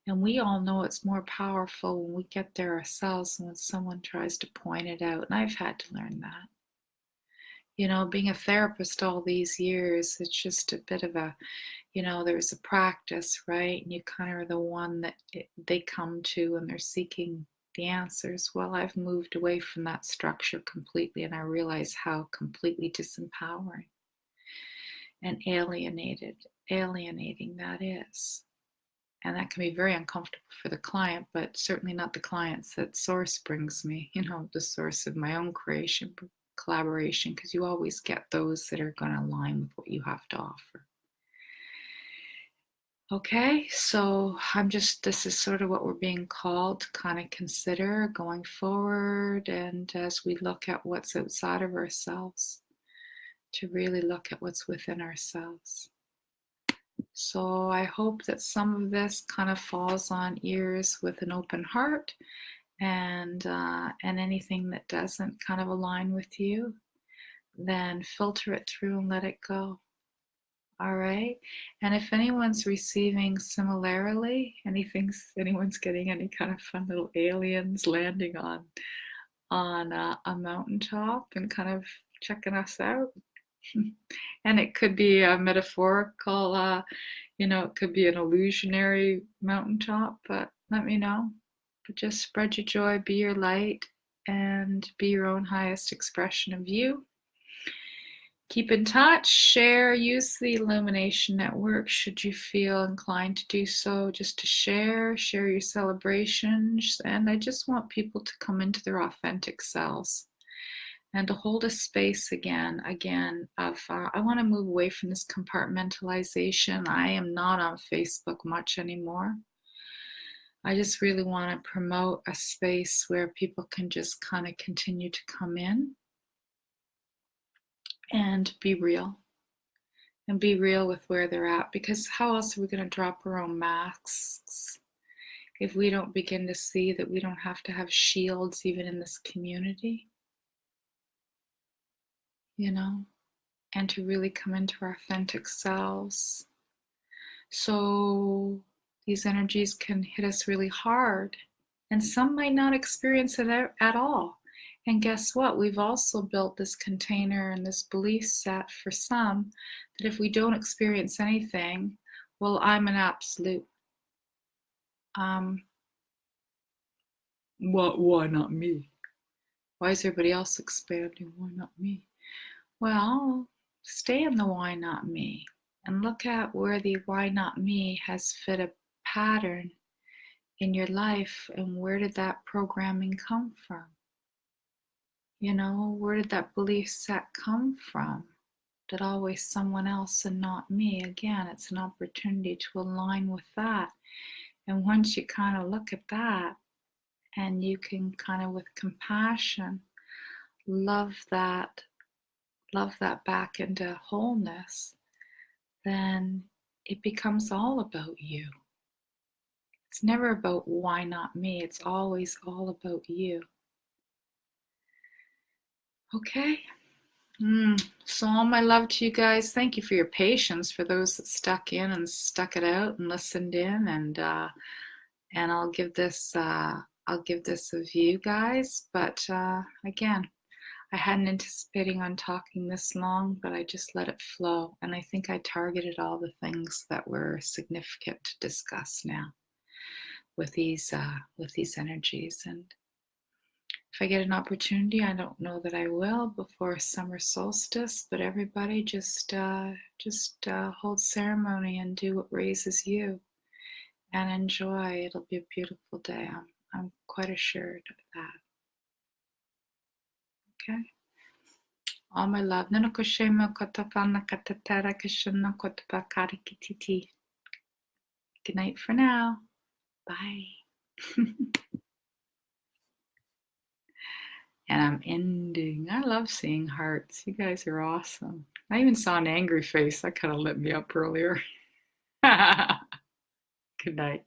And we all know it's more powerful when we get there ourselves than when someone tries to point it out. And I've had to learn that. Being a therapist all these years, it's just a bit of a, there's a practice, right? And you kind of are the one that they come to and they're seeking the answers. Well, I've moved away from that structure completely, and I realize how completely disempowering and alienating that is. And that can be very uncomfortable for the client, but certainly not the clients that source brings me, the source of my own creation, collaboration, because you always get those that are going to align with what you have to offer. Okay, so this is sort of what we're being called to kind of consider going forward, and as we look at what's outside of ourselves, to really look at what's within ourselves. So I hope that some of this kind of falls on ears with an open heart, and anything that doesn't kind of align with you, then filter it through and let it go. All right. And if anyone's receiving similarly, anyone's getting any kind of fun little aliens landing on a mountaintop and kind of checking us out, and it could be a metaphorical, it could be an illusionary mountaintop, but let me know. But just spread your joy, be your light, and be your own highest expression of you. Keep in touch, share, use the Illumination Network should you feel inclined to do so, just to share your celebrations. And I just want people to come into their authentic selves and to hold a space again of I want to move away from this compartmentalization. I am not on Facebook much anymore. I just really want to promote a space where people can just kind of continue to come in and be real with where they're at, because how else are we going to drop our own masks if we don't begin to see that we don't have to have shields even in this community, and to really come into our authentic selves. So these energies can hit us really hard, and some might not experience it at all. And guess what? We've also built this container and this belief set for some that if we don't experience anything, well, I'm an absolute. Why not me? Why is everybody else expanding? Why not me? Well, stay in the why not me and look at where the why not me has fit a pattern in your life, and where did that programming come from? Where did that belief set come from? That always someone else and not me. Again, it's an opportunity to align with that. And once you kind of look at that, and you can kind of with compassion love that back into wholeness, then it becomes all about you. It's never about why not me. It's always all about you. Okay. So all my love to you guys. Thank you for your patience, for those that stuck in and stuck it out and listened in, and I'll give this a view, guys. But again, I hadn't anticipating on talking this long, but I just let it flow, and I think I targeted all the things that were significant to discuss now with these energies. And if I get an opportunity, I don't know that I will before summer solstice, but everybody just hold ceremony and do what raises you and enjoy. It'll be a beautiful day. I'm quite assured of that. Okay. All my love. Good night for now. Bye. And I'm ending. I love seeing hearts. You guys are awesome. I even saw an angry face. That kind of lit me up earlier. Good night.